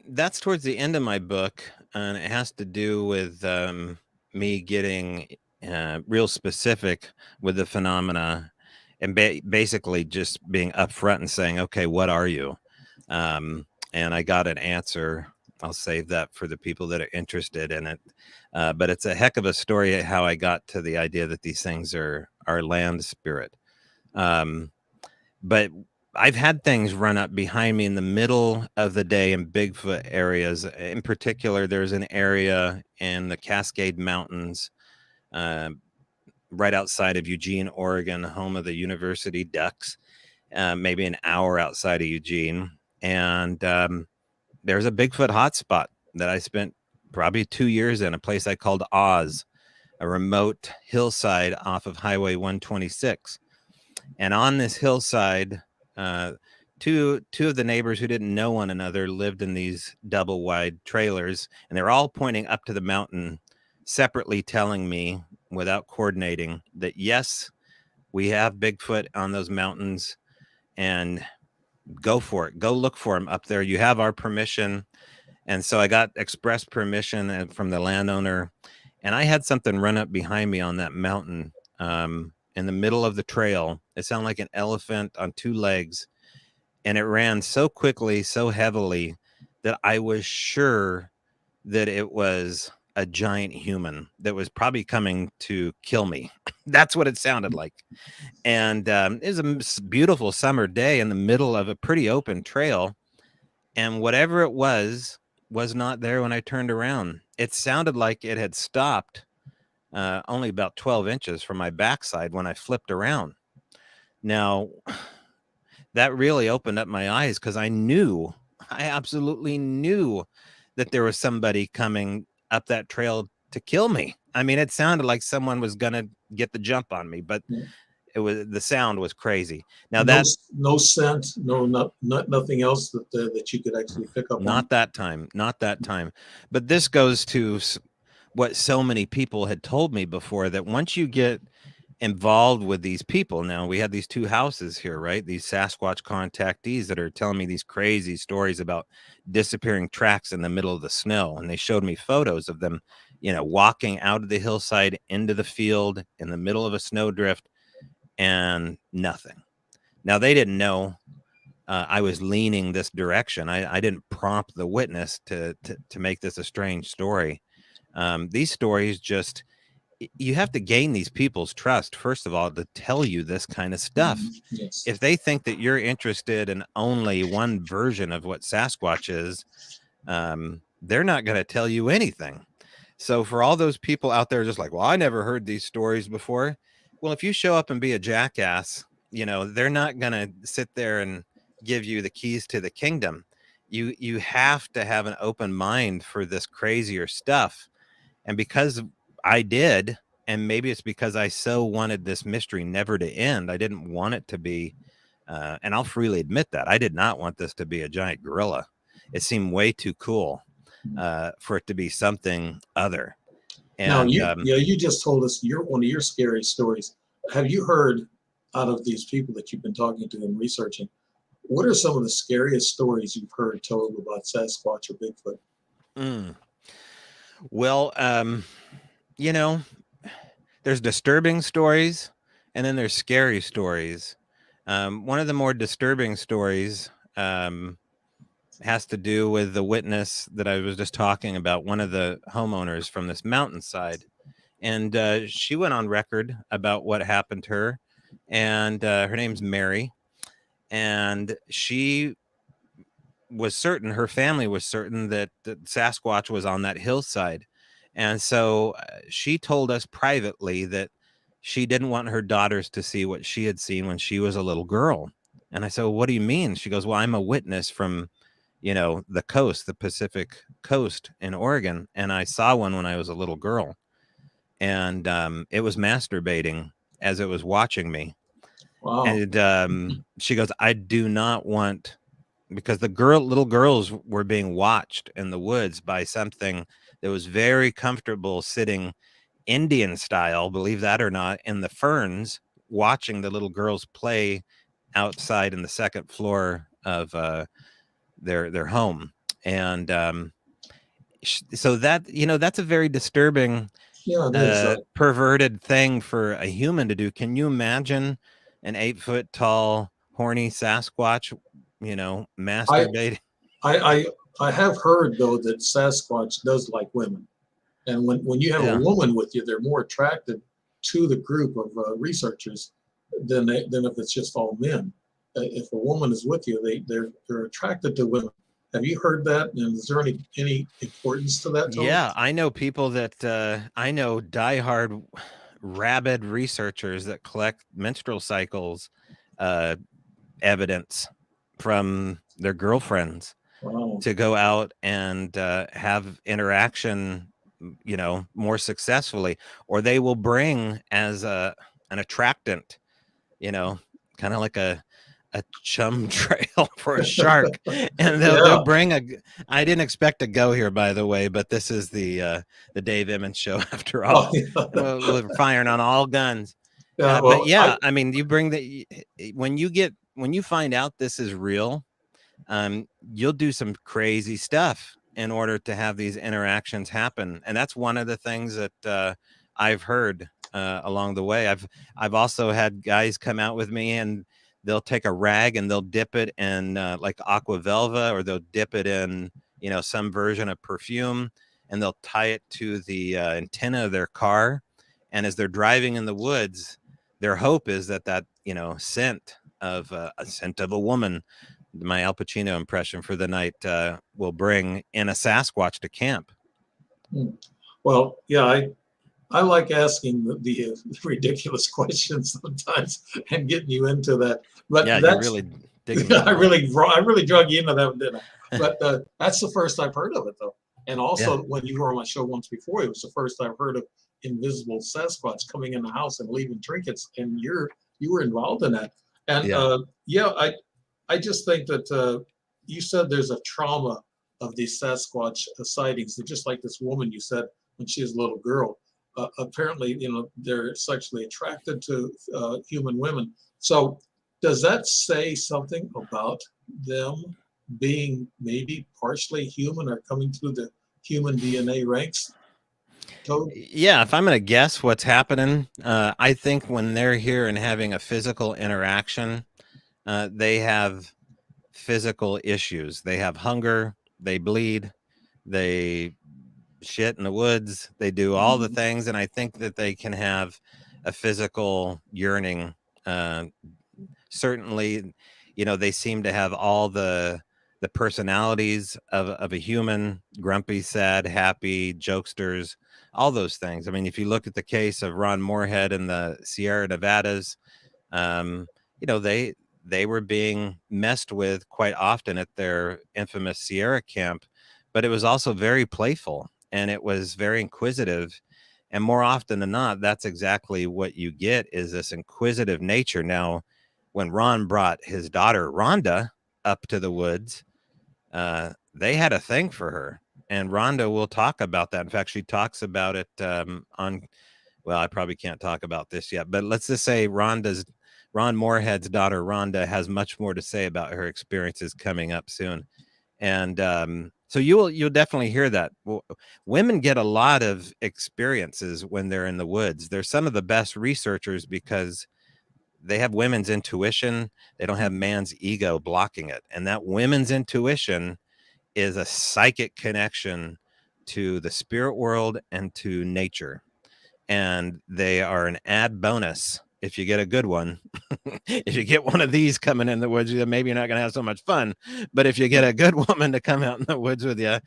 that's towards the end of my book, and it has to do with me getting real specific with the phenomena, and basically just being upfront and saying, okay, what are you? And I got an answer. I'll save that for the people that are interested in it. But it's a heck of a story how I got to the idea that these things are land spirit. But I've had things run up behind me in the middle of the day in Bigfoot areas. In particular, there's an area in the Cascade Mountains, right outside of Eugene, Oregon, home of the University Ducks, maybe an hour outside of Eugene. And there's a Bigfoot hotspot that I spent probably 2 years in, a place I called Oz, a remote hillside off of Highway 126. And on this hillside, two of the neighbors who didn't know one another lived in these double wide trailers, and they're all pointing up to the mountain, separately telling me without coordinating that, yes, we have Bigfoot on those mountains, and go for it. Go look for him up there. You have our permission. And so I got express permission from the landowner, and I had something run up behind me on that mountain, in the middle of the trail. It sounded like an elephant on 2 legs, and it ran so quickly, so heavily, that I was sure that it was a giant human that was probably coming to kill me. That's what it sounded like. And it was a beautiful summer day in the middle of a pretty open trail, and whatever it was not there when I turned around. It sounded like it had stopped only about 12 inches from my backside when I flipped around. Now, that really opened up my eyes, because I absolutely knew that there was somebody coming up that trail to kill me. I mean, it sounded like someone was going to get the jump on me, but the sound was crazy. Now no scent, nothing else that you could actually pick up on. Not that time. But this goes to what so many people had told me before, that once you get involved with these people, now we had these 2 houses here, right? These Sasquatch contactees that are telling me these crazy stories about disappearing tracks in the middle of the snow. And they showed me photos of them, walking out of the hillside into the field in the middle of a snowdrift, and nothing. Now, they didn't know I was leaning this direction. I didn't prompt the witness to make this a strange story. These stories just, you have to gain these people's trust, first of all, to tell you this kind of stuff. Yes. If they think that you're interested in only one version of what Sasquatch is, they're not going to tell you anything. So for all those people out there just like, well, I never heard these stories before. Well, if you show up and be a jackass, they're not going to sit there and give you the keys to the kingdom. You have to have an open mind for this crazier stuff. And because I did, and maybe it's because I so wanted this mystery never to end, I didn't want it to be, and I'll freely admit that, I did not want this to be a giant gorilla. It seemed way too cool. for it to be something other. Now, And you just told us one of your scary stories. Have you heard, out of these people that you've been talking to and researching, what are some of the scariest stories you've heard told about Sasquatch or Bigfoot? Well, you know, there's disturbing stories, and then there's scary stories. One of the more disturbing stories has to do with the witness that I was just talking about, one of the homeowners from this mountainside. And she went on record about what happened to her. And her name's Mary. And she was certain, her family was certain that Sasquatch was on that hillside. And so she told us privately that she didn't want her daughters to see what she had seen when she was a little girl. And I said, well, what do you mean? She goes, well, I'm a witness from, the coast, the Pacific coast in Oregon. And I saw one when I was a little girl. And it was masturbating as it was watching me. Wow. And she goes, I do not want, because the little girls were being watched in the woods by something that was very comfortable sitting Indian style, believe that or not, in the ferns, watching the little girls play outside in the second floor of their home. And so that, that's a very disturbing, Yeah, it is. perverted thing for a human to do. Can you imagine an 8-foot tall, horny Sasquatch, masturbating? I have heard though that Sasquatch does like women, and when you have a Yeah. woman with you, they're more attracted to the group of researchers than if it's just all men. If a woman is with you, they're attracted to women. Have you heard that? And is there any importance to that? Tony? Yeah, I know people that I know diehard rabid researchers that collect menstrual cycles evidence from their girlfriends. Wow. To go out and have interaction, more successfully, or they will bring as an attractant, kind of like a chum trail for a shark, and they'll bring I didn't expect to go here, by the way, but this is the Dave Emmons show after all. We're firing on all guns. But yeah, I mean, you bring when you find out this is real, you'll do some crazy stuff in order to have these interactions happen. And that's one of the things that I've heard along the way. I've also had guys come out with me and they'll take a rag and they'll dip it in like aqua velva, or they'll dip it in, some version of perfume, and they'll tie it to the antenna of their car. And as they're driving in the woods, their hope is that scent of a scent of a woman, my Al Pacino impression for the night, will bring in a Sasquatch to camp. Well, yeah, I like asking the ridiculous questions sometimes and getting you into that. But yeah, you're really digging. I really drug you into that, didn't I? But that's the first I've heard of it, though. And also, when you were on my show once before, it was the first I've heard of invisible Sasquatch coming in the house and leaving trinkets, and you were involved in that. And I just think that you said there's a trauma of these Sasquatch sightings. They're just like this woman you said when she was a little girl. Apparently, they're sexually attracted to human women. So does that say something about them being maybe partially human or coming through the human DNA ranks? Tobe? Yeah, if I'm going to guess what's happening, I think when they're here and having a physical interaction, they have physical issues. They have hunger, they bleed, they shit in the woods, they do all the things, and I think that they can have a physical yearning. Certainly, they seem to have all the personalities of a human: grumpy, sad, happy, jokesters, all those things. I mean, if you look at the case of Ron Moorhead in the Sierra Nevadas, they were being messed with quite often at their infamous Sierra camp, but it was also very playful and it was very inquisitive. And more often than not, that's exactly what you get, is this inquisitive nature. Now, when Ron brought his daughter Rhonda up to the woods, they had a thing for her. and Rhonda will talk about that. In fact, she talks about it on. Well, I probably can't talk about this yet, but let's just say Ron Moorhead's daughter Rhonda has much more to say about her experiences coming up soon. And so you'll definitely hear that. Women get a lot of experiences when they're in the woods. They're some of the best researchers because they have women's intuition. They don't have man's ego blocking it. And that women's intuition is a psychic connection to the spirit world and to nature. And they are an add bonus if you get a good one. If you get one of these coming in the woods, maybe you're not going to have so much fun. But if you get a good woman to come out in the woods with you,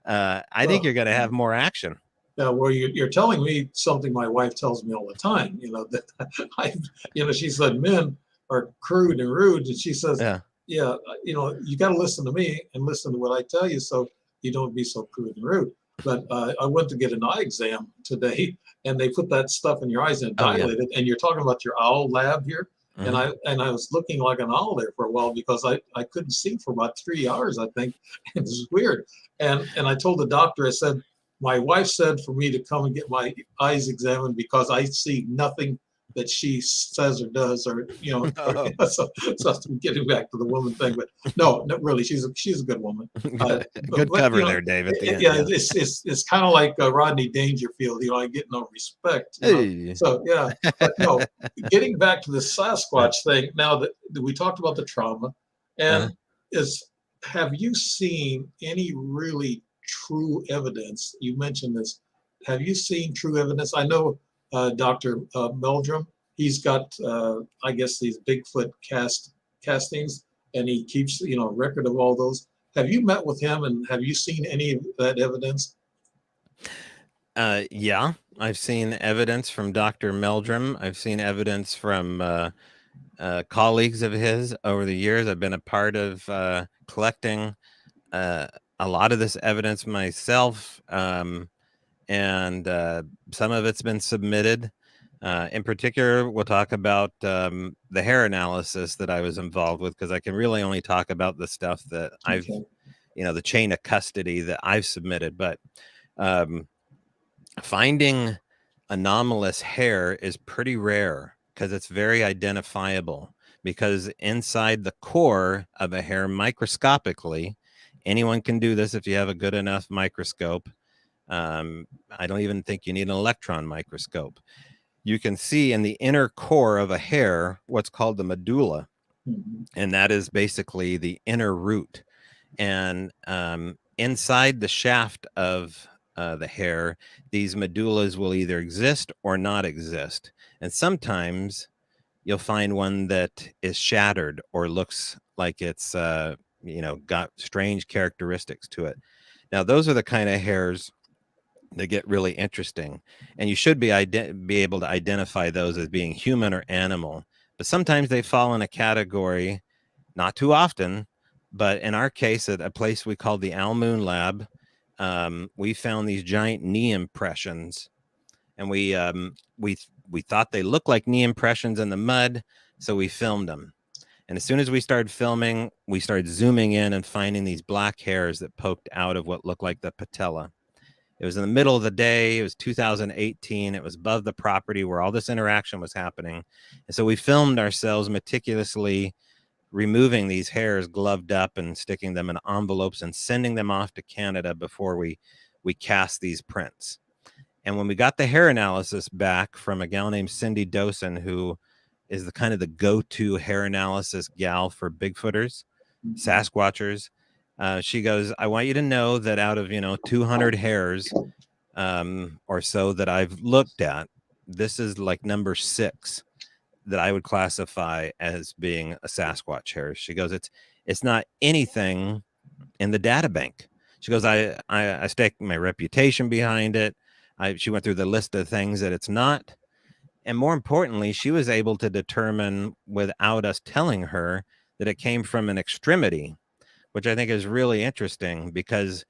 I think you're going to have more action. Yeah, well, you're telling me something my wife tells me all the time. That she said men are crude and rude, and she says, yeah, you got to listen to me and listen to what I tell you, so you don't be so crude and rude. But I went to get an eye exam today, and they put that stuff in your eyes and dilated. And you're talking about your owl lab here, and I was looking like an owl there for a while because I couldn't see for about 3 hours, I think. It was weird. And I told the doctor, I said, my wife said for me to come and get my eyes examined because I see nothing that she says or does, or so getting back to the woman thing, but no, really, she's a good woman. Good cover there, David. It's kind of like Rodney Dangerfield. I get no respect. So yeah, but no. Getting back to the Sasquatch thing. Now that we talked about the trauma, and have you seen any really true evidence? You mentioned this. Have you seen true evidence? I know Dr. Meldrum, he's got, I guess, these Bigfoot castings, and he keeps, record of all those. Have you met with him, and have you seen any of that evidence? Yeah, I've seen evidence from Dr. Meldrum. I've seen evidence from colleagues of his over the years. I've been a part of collecting a lot of this evidence myself. And some of it's been submitted. In particular, we'll talk about the hair analysis that I was involved with, because I can really only talk about the stuff that I've, the chain of custody that I've submitted. But finding anomalous hair is pretty rare because it's very identifiable, because inside the core of a hair, microscopically, anyone can do this if you have a good enough microscope. I don't even think you need an electron microscope. You can see in the inner core of a hair what's called the medulla, and that is basically the inner root. And inside the shaft of the hair, these medullas will either exist or not exist. And sometimes you'll find one that is shattered or looks like it's got strange characteristics to it. Now, those are the kind of hairs that get really interesting, and you should be able to identify those as being human or animal. But sometimes they fall in a category, not too often, but in our case, at a place we call the Almoon Lab, we found these giant knee impressions, and we thought they looked like knee impressions in the mud, so we filmed them. And as soon as we started filming, we started zooming in and finding these black hairs that poked out of what looked like the patella. It was in the middle of the day. It was 2018. It was above the property where all this interaction was happening. And so we filmed ourselves meticulously removing these hairs, gloved up, and sticking them in envelopes and sending them off to Canada before we cast these prints. And when we got the hair analysis back from a gal named Cindy Dosen, who is the kind of the go-to hair analysis gal for Bigfooters, Sasquatchers, she goes, I want you to know that out of 200 hairs or so that I've looked at, this is like number 6 that I would classify as being a Sasquatch hair. She goes, it's not anything in the data bank. She goes, I stake my reputation behind it. She went through the list of things that it's not. And more importantly, she was able to determine without us telling her that it came from an extremity, which I think is really interesting, because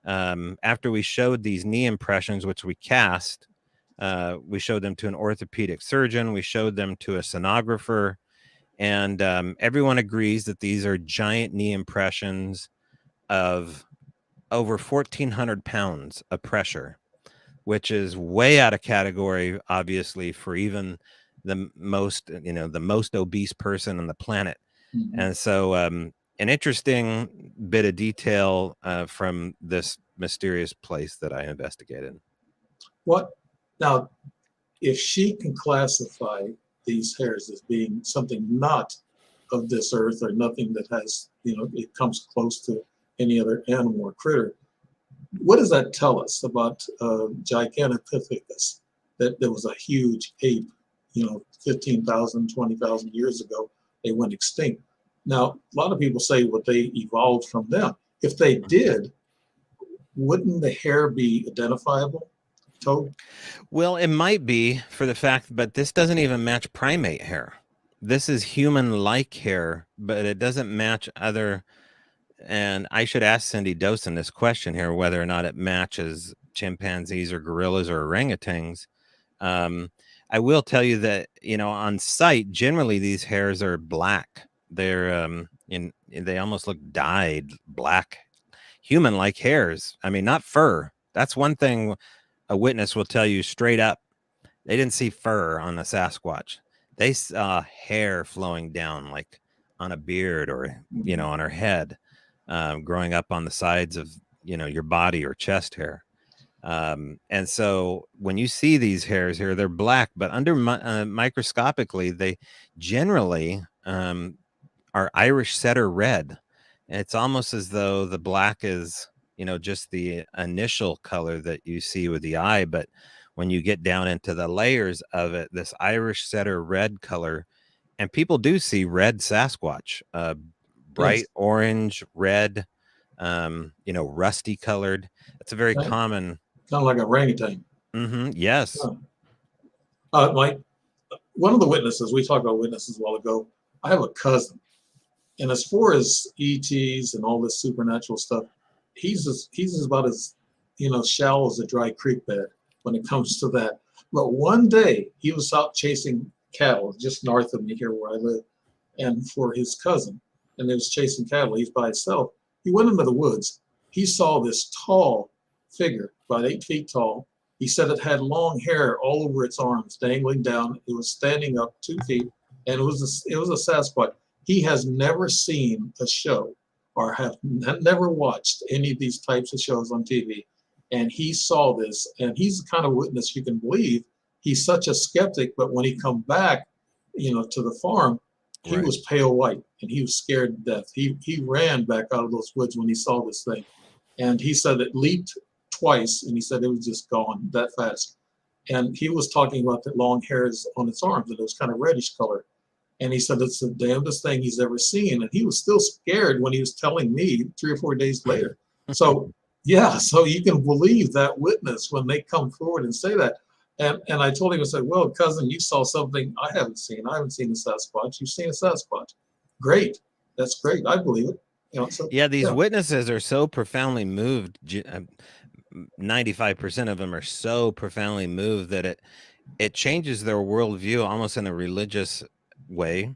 after we showed these knee impressions, which we cast, we showed them to an orthopedic surgeon, we showed them to a sonographer, and everyone agrees that these are giant knee impressions of over 1,400 pounds of pressure, which is way out of category, obviously, for even the most, the most obese person on the planet. Mhm. And so, an interesting bit of detail from this mysterious place that I investigated. What now? If she can classify these hairs as being something not of this earth or nothing that has, it comes close to any other animal or critter, what does that tell us about Gigantopithecus? That there was a huge ape, 15,000, 20,000 years ago, they went extinct. Now, a lot of people say, well, they evolved from them. If they did, wouldn't the hair be identifiable? Tobe? Well, it might be for the fact, but this doesn't even match primate hair. This is human-like hair, but it doesn't match other. And I should ask Cindy Dosen this question here, whether or not it matches chimpanzees or gorillas or orangutans. I will tell you that, on sight, generally these hairs are black. They're they almost look dyed black, human-like hairs. I mean, not fur. That's one thing a witness will tell you straight up. They didn't see fur on the Sasquatch. They saw hair flowing down, like on a beard or, on her head, growing up on the sides of, your body or chest hair. And so when you see these hairs here, they're black, but under microscopically, they generally are Irish setter red. It's almost as though the black is, just the initial color that you see with the eye. But when you get down into the layers of it, this Irish setter red color, and people do see red Sasquatch, bright Yes. orange, red, rusty colored. It's a very Right? common. Kind of like a orangutan. Yes. Like one of the witnesses, we talked about witnesses a while ago. I have a cousin, and as far as ETs and all this supernatural stuff, he's about as shallow as a dry creek bed when it comes to that. But one day he was out chasing cattle just north of me here where I live, and for his cousin, and he was chasing cattle. He's by himself. He went into the woods. He saw this tall figure, about 8 feet tall. He said it had long hair all over its arms, dangling down. It was standing up 2 feet, and it was a Sasquatch. He has never seen a show or have never watched any of these types of shows on TV. And he saw this, and he's the kind of witness you can believe. He's such a skeptic, but when he come back, to the farm, he Right. was pale white and he was scared to death. He ran back out of those woods when he saw this thing. And he said it leaped twice, and he said it was just gone that fast. And he was talking about the long hairs on its arms, and it was kind of reddish color. And he said it's the damnedest thing he's ever seen. And he was still scared when he was telling me 3 or 4 days later. So, yeah, so you can believe that witness when they come forward and say that. And I told him, I said, well, cousin, you saw something I haven't seen. I haven't seen a Sasquatch. You've seen a Sasquatch. Great. That's great. I believe it. So, Yeah, these witnesses are so profoundly moved. 95% of them are so profoundly moved that it changes their worldview almost in a religious way.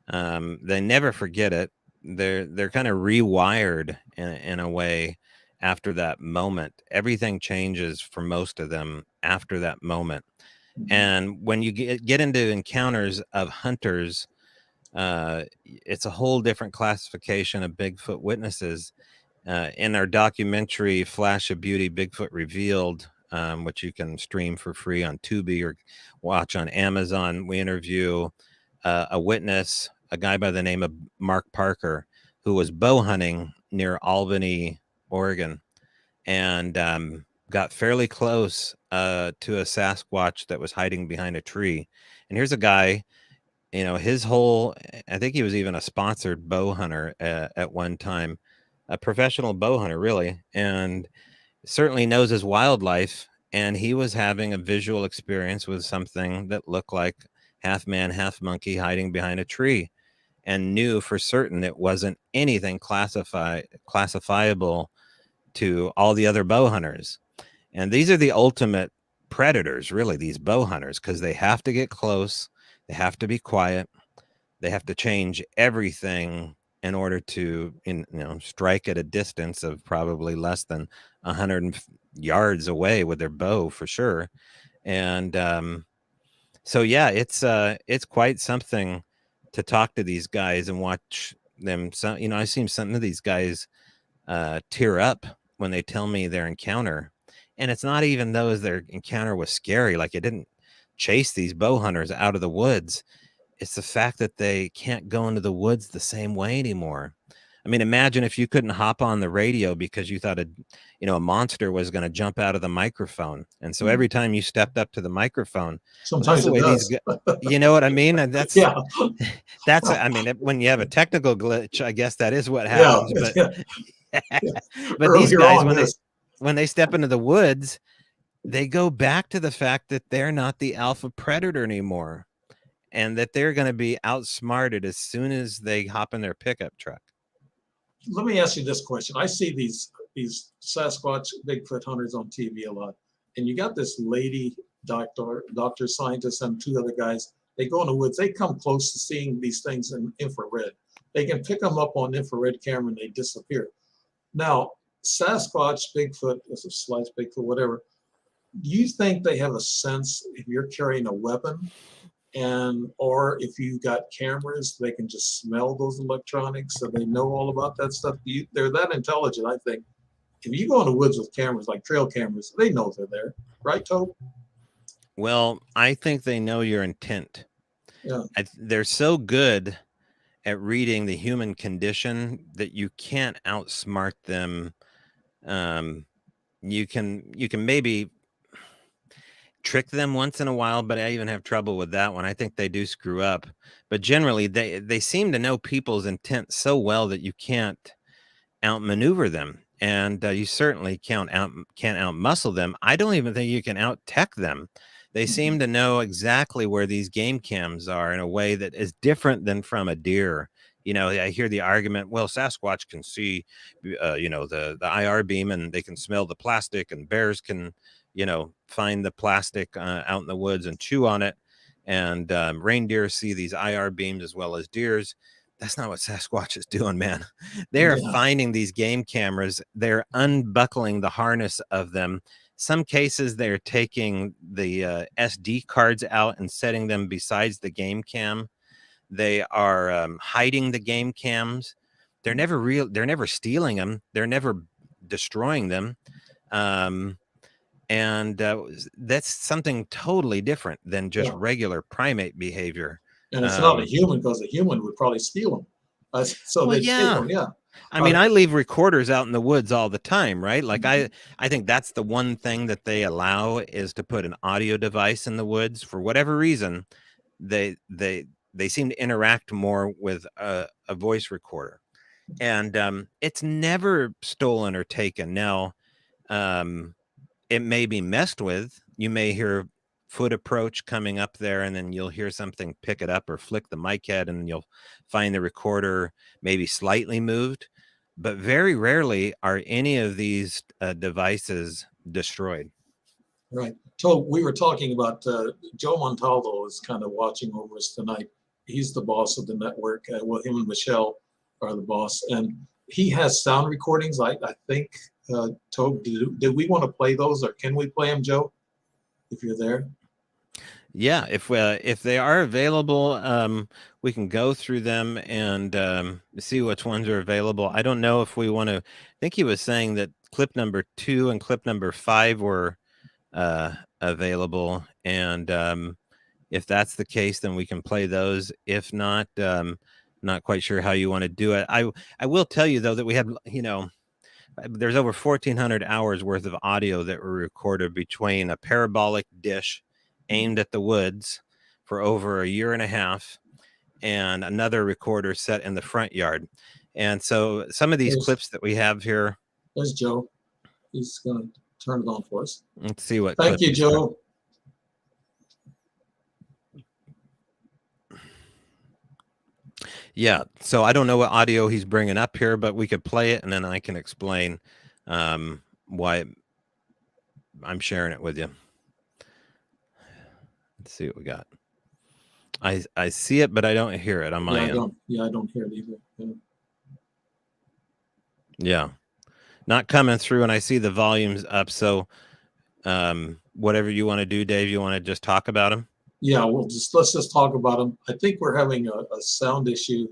They never forget it. They're kind of rewired in a way after that moment. Everything changes for most of them after that moment. And when you get into encounters of hunters, it's a whole different classification of Bigfoot witnesses. In our documentary Flash of Beauty, Bigfoot Revealed, which you can stream for free on Tubi or watch on Amazon, we interview a witness, a guy by the name of Mark Parker, who was bow hunting near Albany, Oregon, and got fairly close to a Sasquatch that was hiding behind a tree. And here's a guy, his whole, I think he was even a sponsored bow hunter at one time, a professional bow hunter, really, and certainly knows his wildlife. And he was having a visual experience with something that looked like half man, half monkey hiding behind a tree, and knew for certain it wasn't anything classifiable to all the other bow hunters. And these are the ultimate predators, really, these bow hunters, because they have to get close, they have to be quiet, they have to change everything in order to strike at a distance of probably less than 100 yards away with their bow for sure. And so yeah, it's quite something to talk to these guys and watch them. So I've seen some of these guys tear up when they tell me their encounter, and it's not even those their encounter was scary, like it didn't chase these bow hunters out of the woods. It's the fact that they can't go into the woods the same way anymore. I mean, imagine if you couldn't hop on the radio because you thought a monster was going to jump out of the microphone. And so every time you stepped up to the microphone, that's Sometimes the it way these does. you know what I mean? And Yeah, I mean, when you have a technical glitch, I guess that is what yeah, happens. But yeah, yeah. but these Earlier guys, on, yes. when they step into the woods, they go back to the fact that they're not the alpha predator anymore, and that they're going to be outsmarted as soon as they hop in their pickup truck. Let me ask you this question. I see these Sasquatch Bigfoot hunters on TV a lot, and you got this lady doctor, scientist, and two other guys. They go in the woods. They come close to seeing these things in infrared. They can pick them up on infrared camera and they disappear. Now, Sasquatch, Bigfoot, slice Bigfoot, whatever. Do you think they have a sense if you're carrying a weapon, or if you got cameras, they can just smell those electronics, so they know all about that stuff? They're that intelligent, I think. If you go in the woods with cameras, like trail cameras, they know they're there, right, Tobe? Well, I think they know your intent. Yeah. They're so good at reading the human condition that you can't outsmart them. You can maybe trick them once in a while, but I even have trouble with that one. I think they do screw up, but generally they seem to know people's intent so well that you can't outmaneuver them, and you certainly can't outmuscle them. I don't even think you can out tech them. They seem to know exactly where these game cams are in a way that is different than from a deer. I hear the argument, well, Sasquatch can see, the IR beam, and they can smell the plastic, and bears can, find the plastic out in the woods and chew on it. And reindeer see these IR beams as well as deers. That's not what Sasquatch is doing, man. They're finding these game cameras. They're unbuckling the harness of them. Some cases, they're taking the SD cards out and setting them besides the game cam. They are hiding the game cams. They're never real. They're never stealing them. They're never destroying them. And that's something totally different than just regular primate behavior. And it's not a human, because a human would probably steal them. So well, they steal them, yeah. I mean, I leave recorders out in the woods all the time, right? Like I think that's the one thing that they allow is to put an audio device in the woods. For whatever reason, they seem to interact more with a voice recorder, and it's never stolen or taken. Now, it may be messed with. You may hear foot approach coming up there, and then you'll hear something pick it up or flick the mic head, and you'll find the recorder maybe slightly moved. But very rarely are any of these devices destroyed. Right. So we were talking about Joe Montalvo is kind of watching over us tonight. He's the boss of the network. Well, him and Michelle are the boss, and he has sound recordings. I think, Tobe, did we want to play those, or can we play them, Joe, if you're there? Yeah, if they are available, we can go through them and see which ones are available. I don't know if we want to. I think he was saying that clip number 2 and clip number 5 were available, and if that's the case, then we can play those. If not, not quite sure how you want to do it. I will tell you though that we have, there's over 1,400 hours worth of audio that were recorded between a parabolic dish aimed at the woods for over a year and a half and another recorder set in the front yard. And so some of these clips that we have here. There's Joe. He's going to turn it on for us. Let's see what. Thank you, Joe. Yeah, so I don't know what audio he's bringing up here, but we could play it, and then I can explain why I'm sharing it with you. Let's see what we got. I see it, but I don't hear it on my end. I don't hear it either. Yeah. Yeah. Not coming through, and I see the volumes up. So whatever you want to do, Dave, you want to just talk about them? Yeah, let's just talk about them. I think we're having a sound issue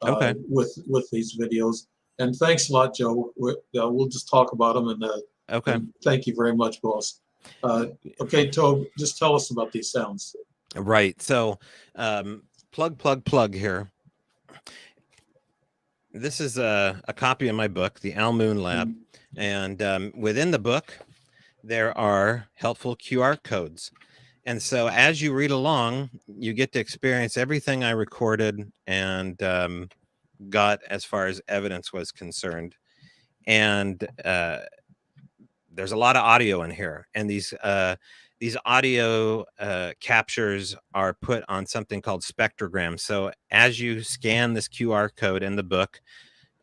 Okay. with these videos. And thanks a lot, Joe. We'll just talk about them, Okay. and thank you very much, boss. Okay, Tobe, just tell us about these sounds. Right. So plug here. This is a copy of my book, The Al Moon Lab. And within the book, there are helpful QR codes. And so as you read along, you get to experience everything I recorded and got as far as evidence was concerned. And there's a lot of audio in here. And these audio captures are put on something called spectrograms. So as you scan this QR code in the book,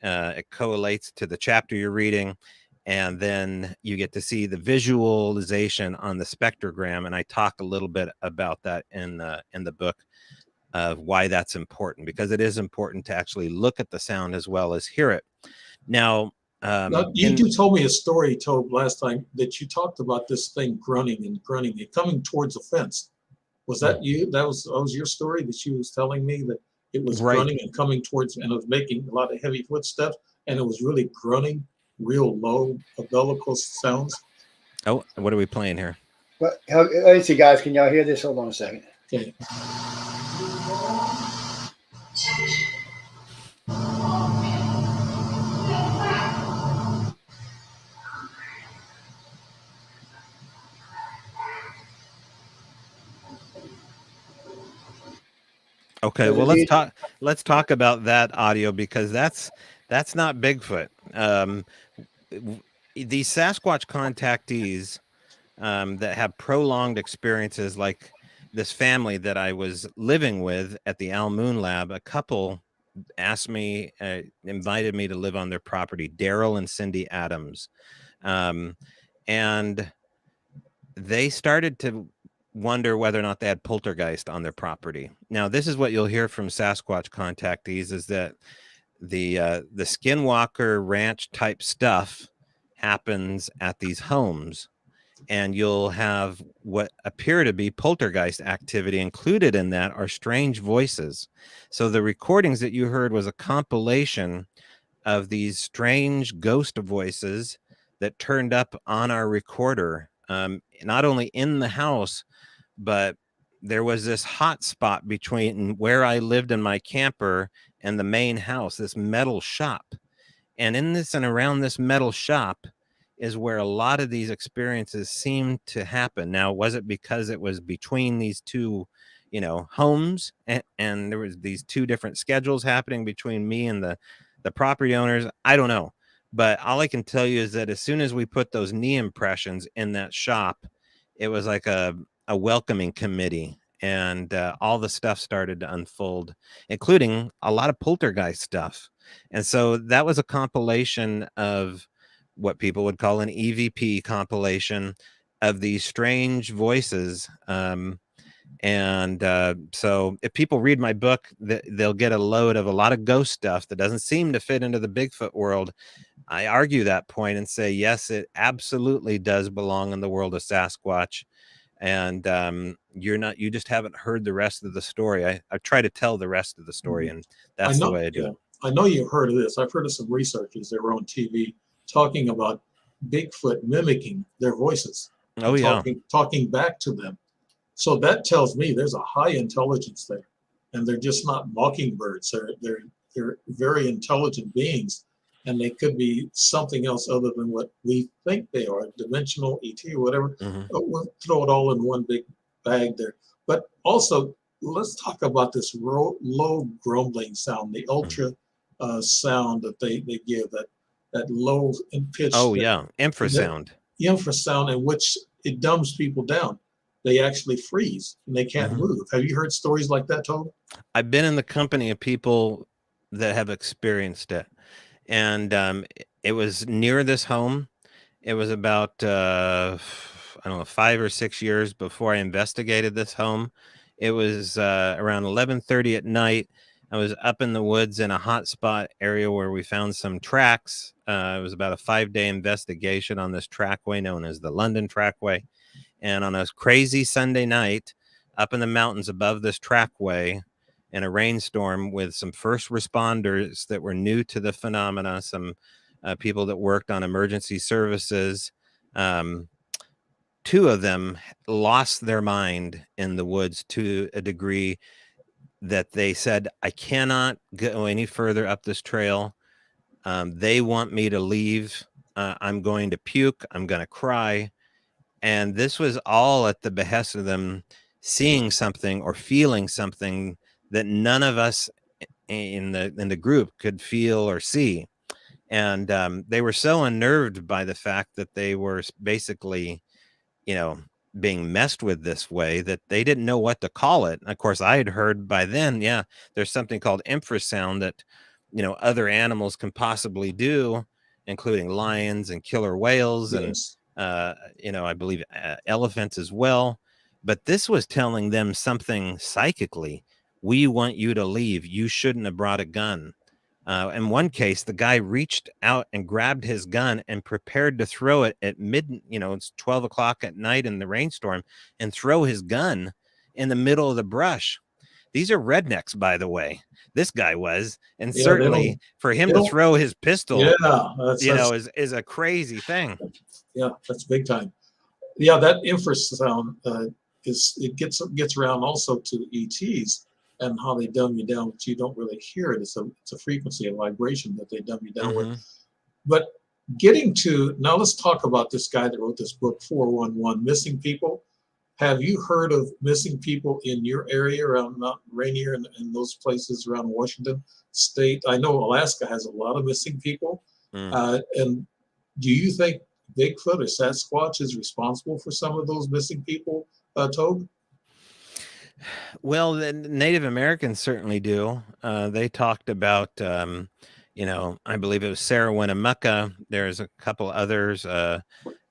it correlates to the chapter you're reading, and then you get to see the visualization on the spectrogram. And I talk a little bit about that in the book of why that's important, because it is important to actually look at the sound as well as hear it. Now, you told me a story, Tobe, last time that you talked about this thing grunting and coming towards the fence. Was that you? That was your story that you was telling me, that it was right. grunting and coming towards, and it was making a lot of heavy footsteps, and it was really grunting, real low bellical sounds. Oh, what are we playing here? Well, let's see, guys. Can y'all hear this? Hold on a second. Okay. Okay, well let's talk about that audio, because that's not Bigfoot. These Sasquatch contactees that have prolonged experiences, like this family that I was living with at the Al Moon Lab, a couple asked me, invited me to live on their property, Daryl and Cindy Adams. And they started to wonder whether or not they had poltergeist on their property. Now, this is what you'll hear from Sasquatch contactees, is that the Skinwalker Ranch type stuff happens at these homes, and you'll have what appear to be poltergeist activity. Included in that are strange voices. So the recordings that you heard was a compilation of these strange ghost voices that turned up on our recorder, not only in the house, but there was this hot spot between where I lived in my camper and the main house, this metal shop. And in this and around this metal shop is where a lot of these experiences seem to happen. Now, was it because it was between these two, homes, and there was these two different schedules happening between me and the property owners? I don't know. But all I can tell you is that as soon as we put those knee impressions in that shop, it was like a welcoming committee, and all the stuff started to unfold, including a lot of poltergeist stuff. And so that was a compilation of what people would call an EVP compilation of these strange voices. So if people read my book, they'll get a load of a lot of ghost stuff that doesn't seem to fit into the Bigfoot world. I argue that point and say, yes, it absolutely does belong in the world of Sasquatch. And you just haven't heard the rest of the story. I try to tell the rest of the story, and that's the way I do it. I know you've heard of this. I've heard of some researchers that were on TV talking about Bigfoot mimicking their voices. Oh, yeah. Talking back to them. So that tells me there's a high intelligence there, and they're just not mockingbirds. They're very intelligent beings, and they could be something else other than what we think they are, dimensional, ET, or whatever. Mm-hmm. We'll throw it all in one big bag there. But also, let's talk about this low grumbling sound, the ultra sound that they give, that low pitch. Oh, yeah, infrasound. Infrasound, in which it dumbs people down. They actually freeze and they can't move. Have you heard stories like that, Tobe? I've been in the company of people that have experienced it. And it was near this home. It was about, I don't know, 5 or 6 years before I investigated this home. It was around 11:30 at night. I was up in the woods in a hot spot area where we found some tracks It was about a 5-day investigation on this trackway known as the London Trackway. And on a crazy Sunday night, up in the mountains above this trackway, in a rainstorm, with some first responders that were new to the phenomena, some people that worked on emergency services, 2 of them lost their mind in the woods to a degree that they said, I cannot go any further up this trail. They want me to leave. I'm going to puke. I'm going to cry. And this was all at the behest of them seeing something or feeling something that none of us in the group could feel or see. And they were so unnerved by the fact that they were basically, being messed with this way, that they didn't know what to call it. And of course, I had heard by then, there's something called infrasound that, other animals can possibly do, including lions and killer whales, Yes. and, I believe elephants as well. But this was telling them something psychically. We want you to leave. You shouldn't have brought a gun. In one case, the guy reached out and grabbed his gun and prepared to throw it at it's 12 o'clock at night in the rainstorm, and throw his gun in the middle of the brush. These are rednecks, by the way. This guy was, and Yeah, certainly for him to throw his pistol, is a crazy thing. Yeah, that's big time. Yeah, that infrasound gets around also to ETs and how they dumb you down, but you don't really hear it. It's a frequency, a vibration that they dumb you down with. But getting to now, let's talk about this guy that wrote this book, 411 Missing People. Have you heard of missing people in your area around Mount Rainier and those places around Washington State? I know Alaska has a lot of missing people. And do you think Bigfoot or Sasquatch is responsible for some of those missing people, Tobe? Well, the Native Americans certainly do. They talked about, I believe it was Sarah Winnemucca. There's a couple others.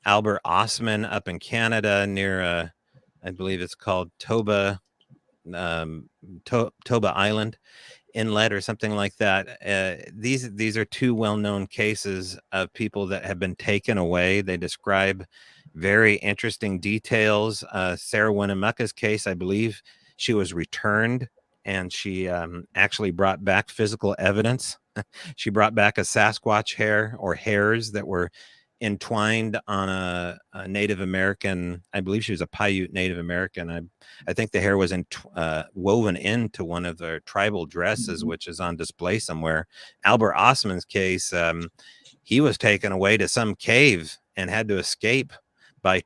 Albert Osman up in Canada near, I believe it's called Toba Island Inlet or something like that. These are 2 well-known cases of people that have been taken away. They describe very interesting details. Sarah Winnemucca's case, I believe she was returned, and she actually brought back physical evidence. She brought back a Sasquatch hair or hairs that were entwined on a Native American. I believe she was a Paiute Native American. I think the hair was woven into one of their tribal dresses, which is on display somewhere. Albert Osman's case, he was taken away to some cave and had to escape by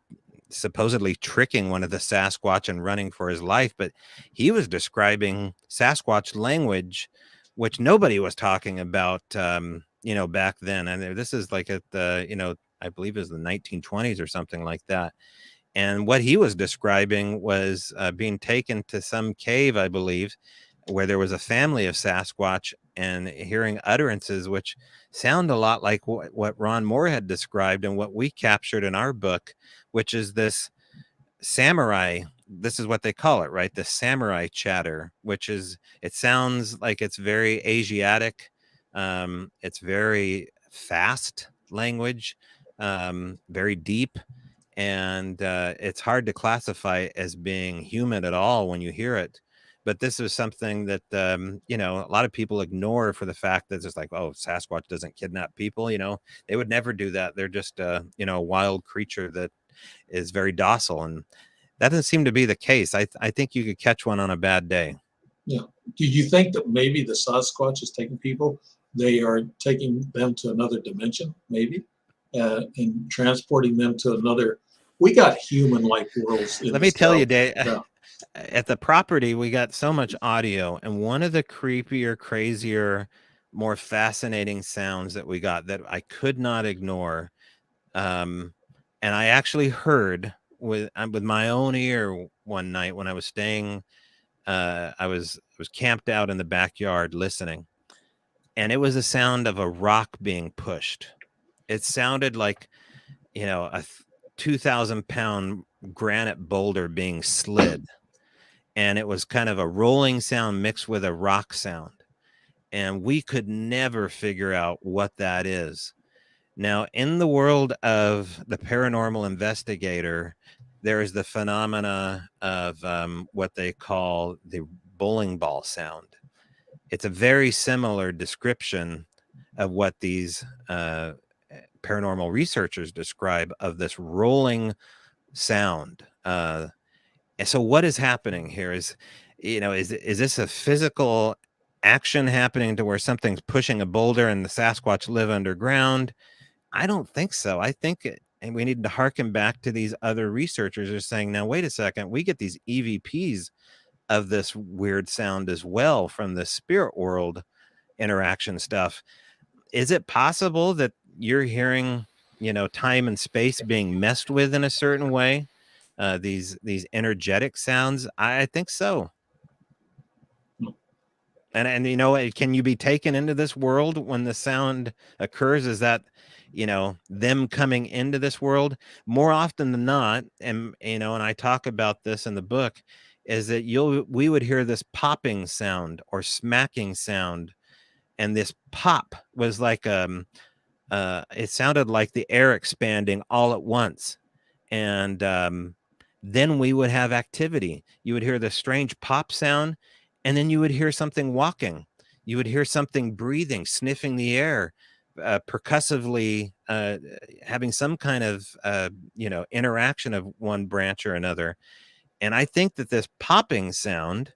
supposedly tricking one of the Sasquatch and running for his life. But he was describing Sasquatch language, which nobody was talking about, back then. And this is like at the, I believe it was the 1920s or something like that. And what he was describing was being taken to some cave, I believe, where there was a family of Sasquatch, and hearing utterances which sound a lot like what Ron Moore had described and what we captured in our book, which is this samurai. This is what they call it, right? The samurai chatter, which is, it sounds like it's very Asiatic. It's very fast language, very deep. And it's hard to classify as being human at all when you hear it. But this is something that, a lot of people ignore for the fact that it's like, oh, Sasquatch doesn't kidnap people. They would never do that. They're just, a wild creature that is very docile. And that doesn't seem to be the case. I think you could catch one on a bad day. Yeah. Do you think that maybe the Sasquatch is taking people? They are taking them to another dimension, maybe, and transporting them to another. We got human-like worlds. Let me tell you, Dave. Yeah. At the property, we got so much audio, and one of the creepier, crazier, more fascinating sounds that we got that I could not ignore, and I actually heard with my own ear one night when I was staying. I was camped out in the backyard listening, and it was the sound of a rock being pushed. It sounded like, a 2,000-pound granite boulder being slid. And it was kind of a rolling sound mixed with a rock sound. And we could never figure out what that is. Now, in the world of the paranormal investigator, there is the phenomena of what they call the bowling ball sound. It's a very similar description of what these paranormal researchers describe of this rolling sound. And so what is happening here is, is this a physical action happening to where something's pushing a boulder and the Sasquatch live underground? I don't think so. I think and we need to harken back to these other researchers who are saying, now, wait a second, we get these EVPs of this weird sound as well from the spirit world interaction stuff. Is it possible that you're hearing, time and space being messed with in a certain way? These energetic sounds. I think so. And can you be taken into this world when the sound occurs? Is that them coming into this world? More often than not, and I talk about this in the book, is that we would hear this popping sound or smacking sound, and this pop was like it sounded like the air expanding all at once, and then we would have activity. You would hear the strange pop sound, and then you would hear something walking. You would hear something breathing, sniffing the air, percussively having some kind of interaction of one branch or another. And I think that this popping sound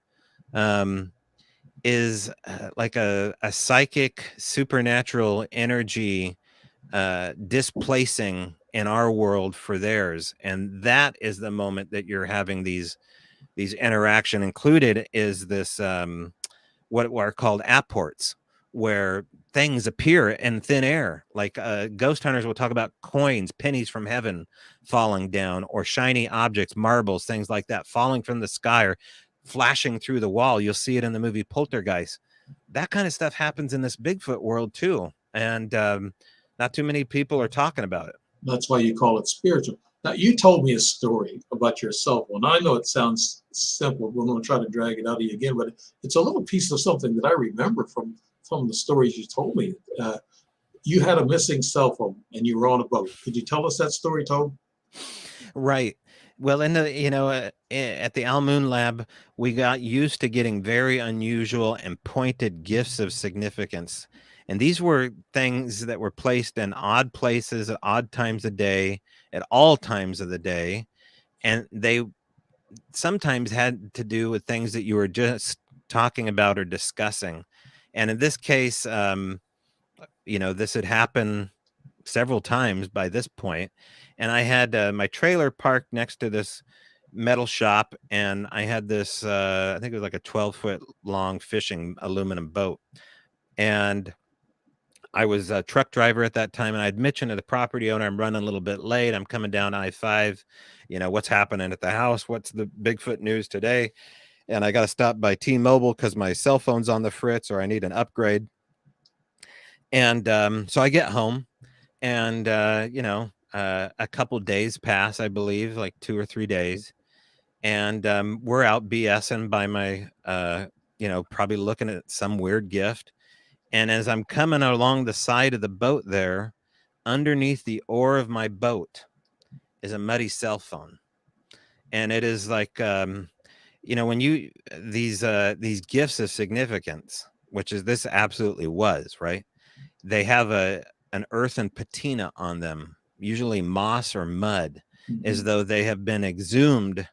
is like a psychic supernatural energy displacing in our world for theirs, and that is the moment that you're having these interaction. Included is this what are called apports, where things appear in thin air, like ghost hunters will talk about coins, pennies from heaven falling down, or shiny objects, marbles, things like that falling from the sky or flashing through the wall. You'll see it in the movie Poltergeist. That kind of stuff happens in this Bigfoot world too, and not too many people are talking about it. That's why you call it spiritual. Now, you told me a story about your cell phone. I know it sounds simple. We're going to try to drag it out of you again, but it's a little piece of something that I remember from the stories you told me. You had a missing cell phone and you were on a boat. Could you tell us that story, Tobe? Right. Well, in the at the Al Moon Lab, we got used to getting very unusual and pointed gifts of significance. And these were things that were placed in odd places at odd times of day, at all times of the day. And they sometimes had to do with things that you were just talking about or discussing. And in this case, this had happened several times by this point. And I had my trailer parked next to this metal shop, and I had this, I think it was like a 12-foot long fishing aluminum boat. And I was a truck driver at that time, and I'd mentioned to the property owner, I'm running a little bit late. I'm coming down I-5. What's happening at the house? What's the Bigfoot news today? And I got to stop by T-Mobile because my cell phone's on the fritz, or I need an upgrade. And so I get home, and a couple days pass, I believe, like 2 or 3 days, and we're out BSing by my probably looking at some weird gift. And as I'm coming along the side of the boat there, underneath the oar of my boat is a muddy cell phone. And it is like when you these gifts of significance, which is this absolutely was, right? They have an earthen patina on them, usually moss or mud, as though they have been exhumed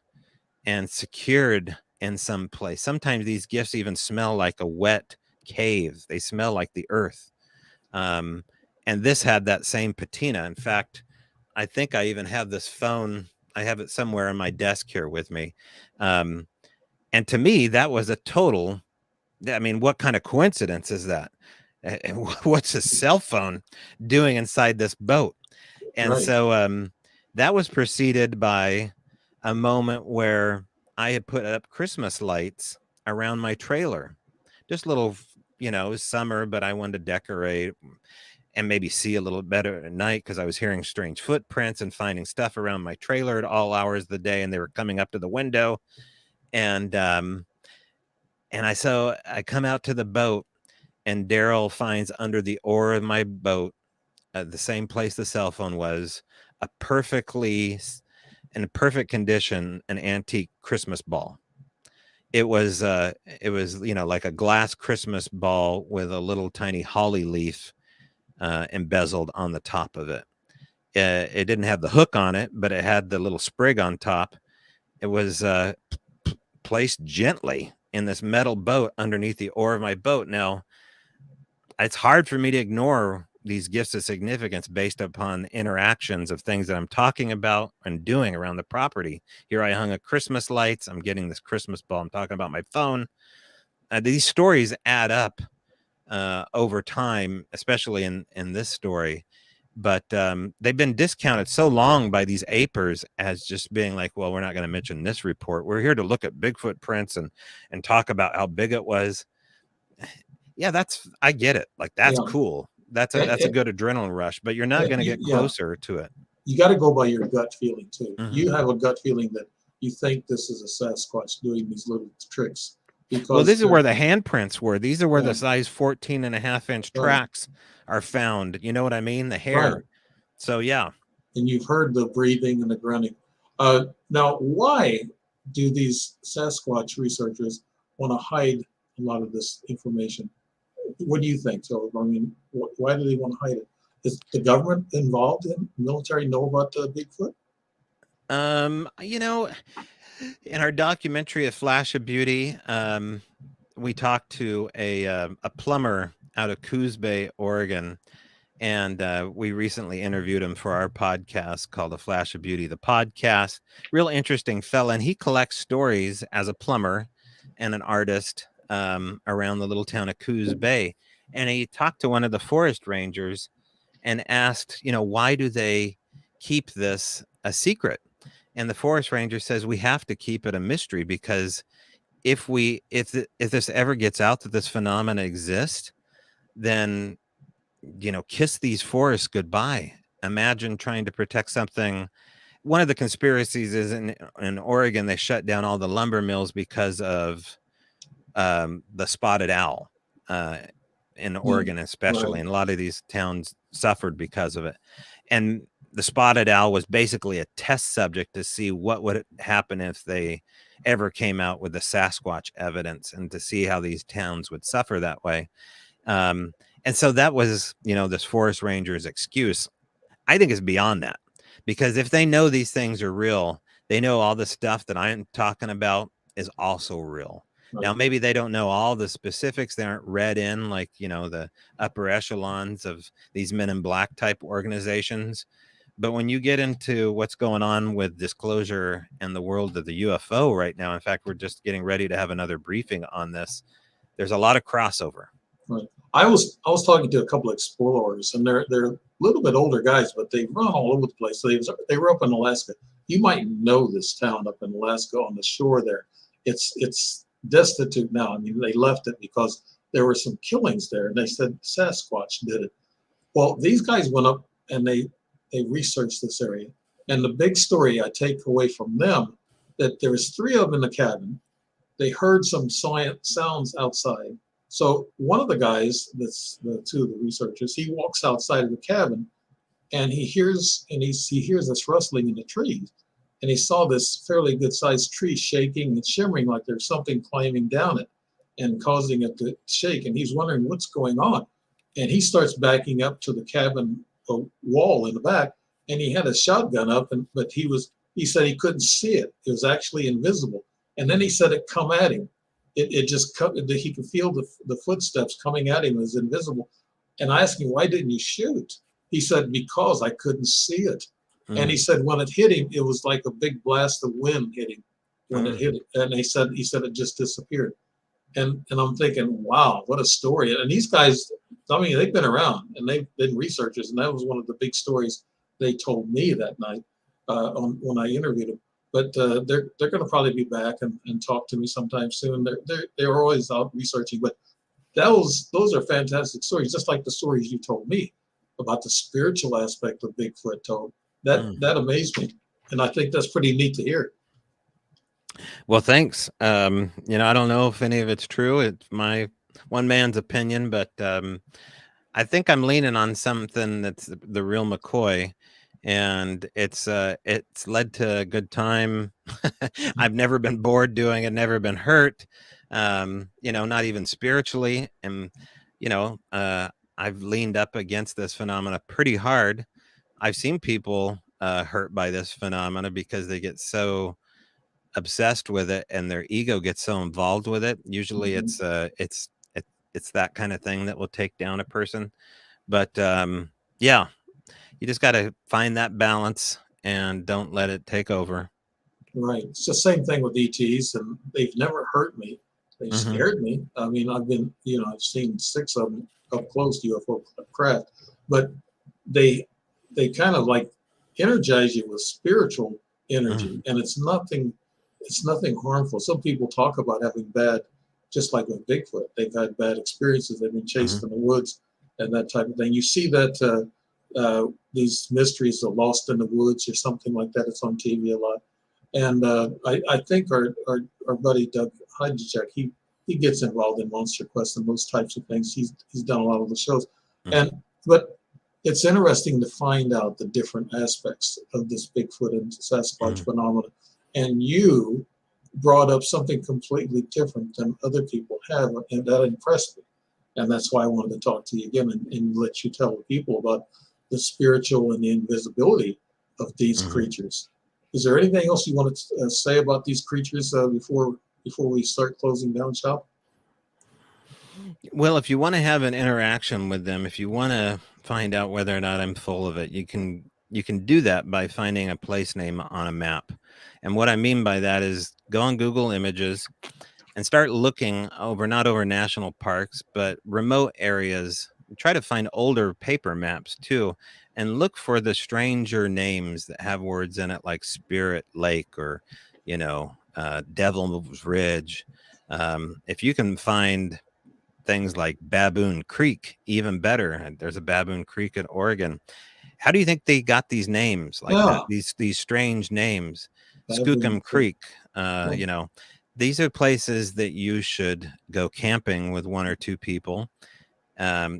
and secured in some place. Sometimes these gifts even smell like a wet cave. They smell like the earth. And this had that same patina. In fact, I think I even have this phone. I have it somewhere on my desk here with me. And to me, that was a total, I mean, what kind of coincidence is that? What's a cell phone doing inside this boat? And Right. so that was preceded by a moment where I had put up Christmas lights around my trailer. Just little, it was summer, but I wanted to decorate and maybe see a little better at night because I was hearing strange footprints and finding stuff around my trailer at all hours of the day, and they were coming up to the window. And I come out to the boat, and Daryl finds under the oar of my boat the same place the cell phone was, a in perfect condition, an antique Christmas ball. It was like a glass Christmas ball with a little tiny holly leaf embezzled on the top of it. It didn't have the hook on it, but it had the little sprig on top. It was placed gently in this metal boat underneath the oar of my boat. Now, it's hard for me to ignore these gifts of significance based upon interactions of things that I'm talking about and doing around the property. Here I hung a Christmas lights. I'm getting this Christmas ball. I'm talking about my phone. These stories add up over time, especially in this story. But they've been discounted so long by these apers as just being like, well, we're not going to mention this report. We're here to look at Bigfoot prints and talk about how big it was. Yeah, I get it. Like, that's cool. That's a good adrenaline rush, but you're not going to get closer to it. You got to go by your gut feeling too. Mm-hmm. You have a gut feeling that you think this is a Sasquatch doing these little tricks. Well, this is where the handprints were. These are where the size 14.5-inch tracks are found. You know what I mean? The hair. Right. So, yeah. And you've heard the breathing and the grunting. Now, why do these Sasquatch researchers want to hide a lot of this information? What do you think, Tobe? I mean, why do they want to hide it? Is the government involved in military know about Bigfoot? In our documentary, A Flash of Beauty, we talked to a plumber out of Coos Bay, Oregon, and we recently interviewed him for our podcast called A Flash of Beauty, the podcast. Real interesting fella, and he collects stories as a plumber and an artist around the little town of Coos Bay. And he talked to one of the forest rangers and asked, why do they keep this a secret? And the forest ranger says, we have to keep it a mystery, because if this ever gets out that this phenomena exists, then, kiss these forests goodbye. Imagine trying to protect something. One of the conspiracies is in Oregon, they shut down all the lumber mills because of the spotted owl in Oregon, especially. Right. And a lot of these towns suffered because of it. And the spotted owl was basically a test subject to see what would happen if they ever came out with the Sasquatch evidence, and to see how these towns would suffer that way. And so that was, this forest ranger's excuse. I think it's beyond that, because if they know these things are real, they know all the stuff that I'm talking about is also real. Right. Now, maybe they don't know all the specifics. They aren't read in like, the upper echelons of these Men in Black type organizations. But when you get into what's going on with disclosure and the world of the UFO right now, in fact, we're just getting ready to have another briefing on this. There's a lot of crossover. Right. I was talking to a couple of explorers, and they're a little bit older guys, but they run all over the place. So they were up in Alaska. You might know this town up in Alaska on the shore there. It's destitute now. I mean, they left it because there were some killings there, and they said Sasquatch did it. Well, these guys went up and they researched this area. And the big story I take away from them, that there was 3 of them in the cabin. They heard some sounds outside. So one of the guys, that's the 2 of the researchers, he walks outside of the cabin, and he hears this rustling in the trees. And he saw this fairly good sized tree shaking and shimmering like there's something climbing down it and causing it to shake. And he's wondering what's going on. And he starts backing up to the cabin wall in the back, and he had a shotgun up, but he said he couldn't see it. It was actually invisible. And then he said it come at him. It just he could feel the footsteps coming at him. It was invisible. And I asked him, why didn't you shoot? He said, because I couldn't see it. And he said when it hit him, it was like a big blast of wind hit him when it hit him. And he said it just disappeared. And I'm thinking, wow, what a story. And these guys, I mean, they've been around and they've been researchers. And that was one of the big stories they told me that night when I interviewed them. But they're going to probably be back and talk to me sometime soon. They're always out researching. But those are fantastic stories, just like the stories you told me about the spiritual aspect of Bigfoot, Tobe. That amazed me. And I think that's pretty neat to hear. Well, thanks. I don't know if any of it's true. It's my one man's opinion, but I think I'm leaning on something that's the real McCoy, and it's led to a good time. I've never been bored doing it, never been hurt, not even spiritually. And I've leaned up against this phenomena pretty hard. I've seen people hurt by this phenomena because they get so obsessed with it and their ego gets so involved with it. Usually it's that kind of thing that will take down a person. But yeah, you just got to find that balance and don't let it take over. Right. It's the same thing with ETs, and they've never hurt me. They've scared me. I mean, I've seen 6 of them up close, UFO craft, but they kind of like energize you with spiritual energy, and it's nothing harmful. Some people talk about having bad, just like with Bigfoot, they've had bad experiences. They've been chased in the woods and that type of thing. You see that these mysteries of Lost in the Woods or something like that. It's on TV a lot. And I think our buddy Doug Hydjak, he gets involved in Monster Quest and those types of things. He's done a lot of the shows. But it's interesting to find out the different aspects of this Bigfoot and Sasquatch phenomenon. And you brought up something completely different than other people have, and that impressed me. And that's why I wanted to talk to you again and let you tell the people about the spiritual and the invisibility of these creatures. Is there anything else you want to say about these creatures before we start closing down shop? Well, if you want to have an interaction with them, if you want to find out whether or not I'm full of it, you can do that by finding a place name on a map. And what I mean by that is go on Google Images and start looking not over national parks, but remote areas. Try to find older paper maps too, and look for the stranger names that have words in it like Spirit Lake or, Devil's Ridge. If you can find things like Baboon Creek, even better. There's a Baboon Creek in Oregon. How do you think they got these names? Like these strange names? Skookum Creek, these are places that you should go camping with 1 or 2 people.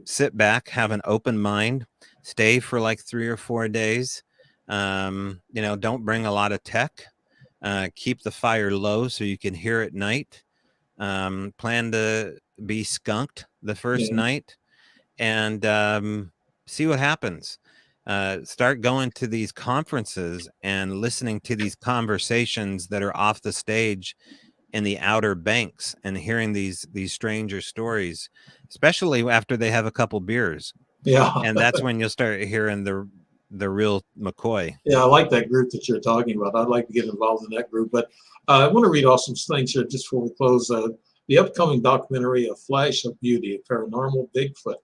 Sit back, have an open mind, stay for like 3 or 4 days. Don't bring a lot of tech. Keep the fire low so you can hear at night. Plan to be skunked the first night and see what happens. Start going to these conferences and listening to these conversations that are off the stage in the Outer Banks and hearing these stranger stories, especially after they have a couple beers. Yeah. And that's when you'll start hearing the real McCoy. Yeah, I like that group that you're talking about. I'd like to get involved in that group. But I want to read off some things here just before we close. The upcoming documentary, A Flash of Beauty, a Paranormal Bigfoot.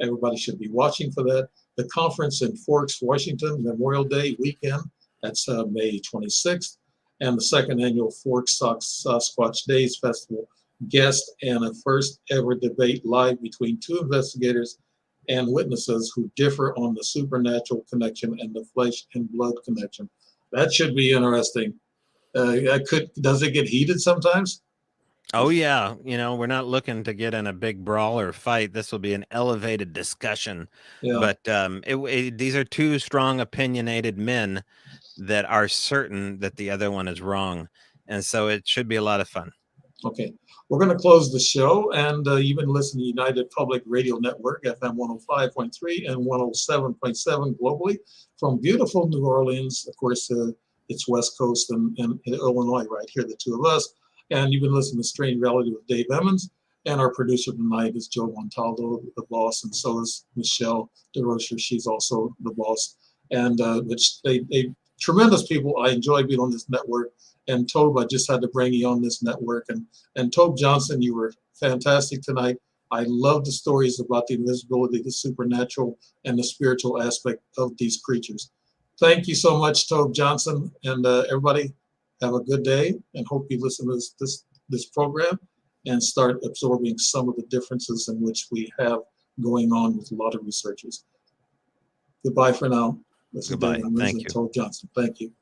Everybody should be watching for that. The conference in Forks, Washington, Memorial Day weekend. That's May 26th. And the 2nd annual Forks Sasquatch Days Festival. Guest and a first ever debate live between 2 investigators and witnesses who differ on the supernatural connection and the flesh and blood connection. That should be interesting. Does it get heated sometimes? Oh yeah, we're not looking to get in a big brawl or fight. This will be an elevated discussion. Yeah. But these are 2 strong, opinionated men that are certain that the other one is wrong, and so it should be a lot of fun. Okay, we're going to close the show, and you've been listening to United Public Radio Network, FM 105.3 and 107.7 globally from beautiful New Orleans. Of course, it's West Coast and Illinois right here, the 2 of us. And you've been listening to Strange Reality with Dave Emmons, and our producer tonight is Joe Montaldo, the boss, and so is Michelle DeRocher. She's also the boss. And which they tremendous people. I enjoy being on this network. And Tobe, I just had to bring you on this network. And Tobe Johnson, you were fantastic tonight. I love the stories about the invisibility, the supernatural, and the spiritual aspect of these creatures. Thank you so much, Tobe Johnson, and everybody. Have a good day, and hope you listen to this program and start absorbing some of the differences in which we have going on with a lot of researchers. Goodbye for now. Goodbye. Thank you. Tobe Johnson. Thank you.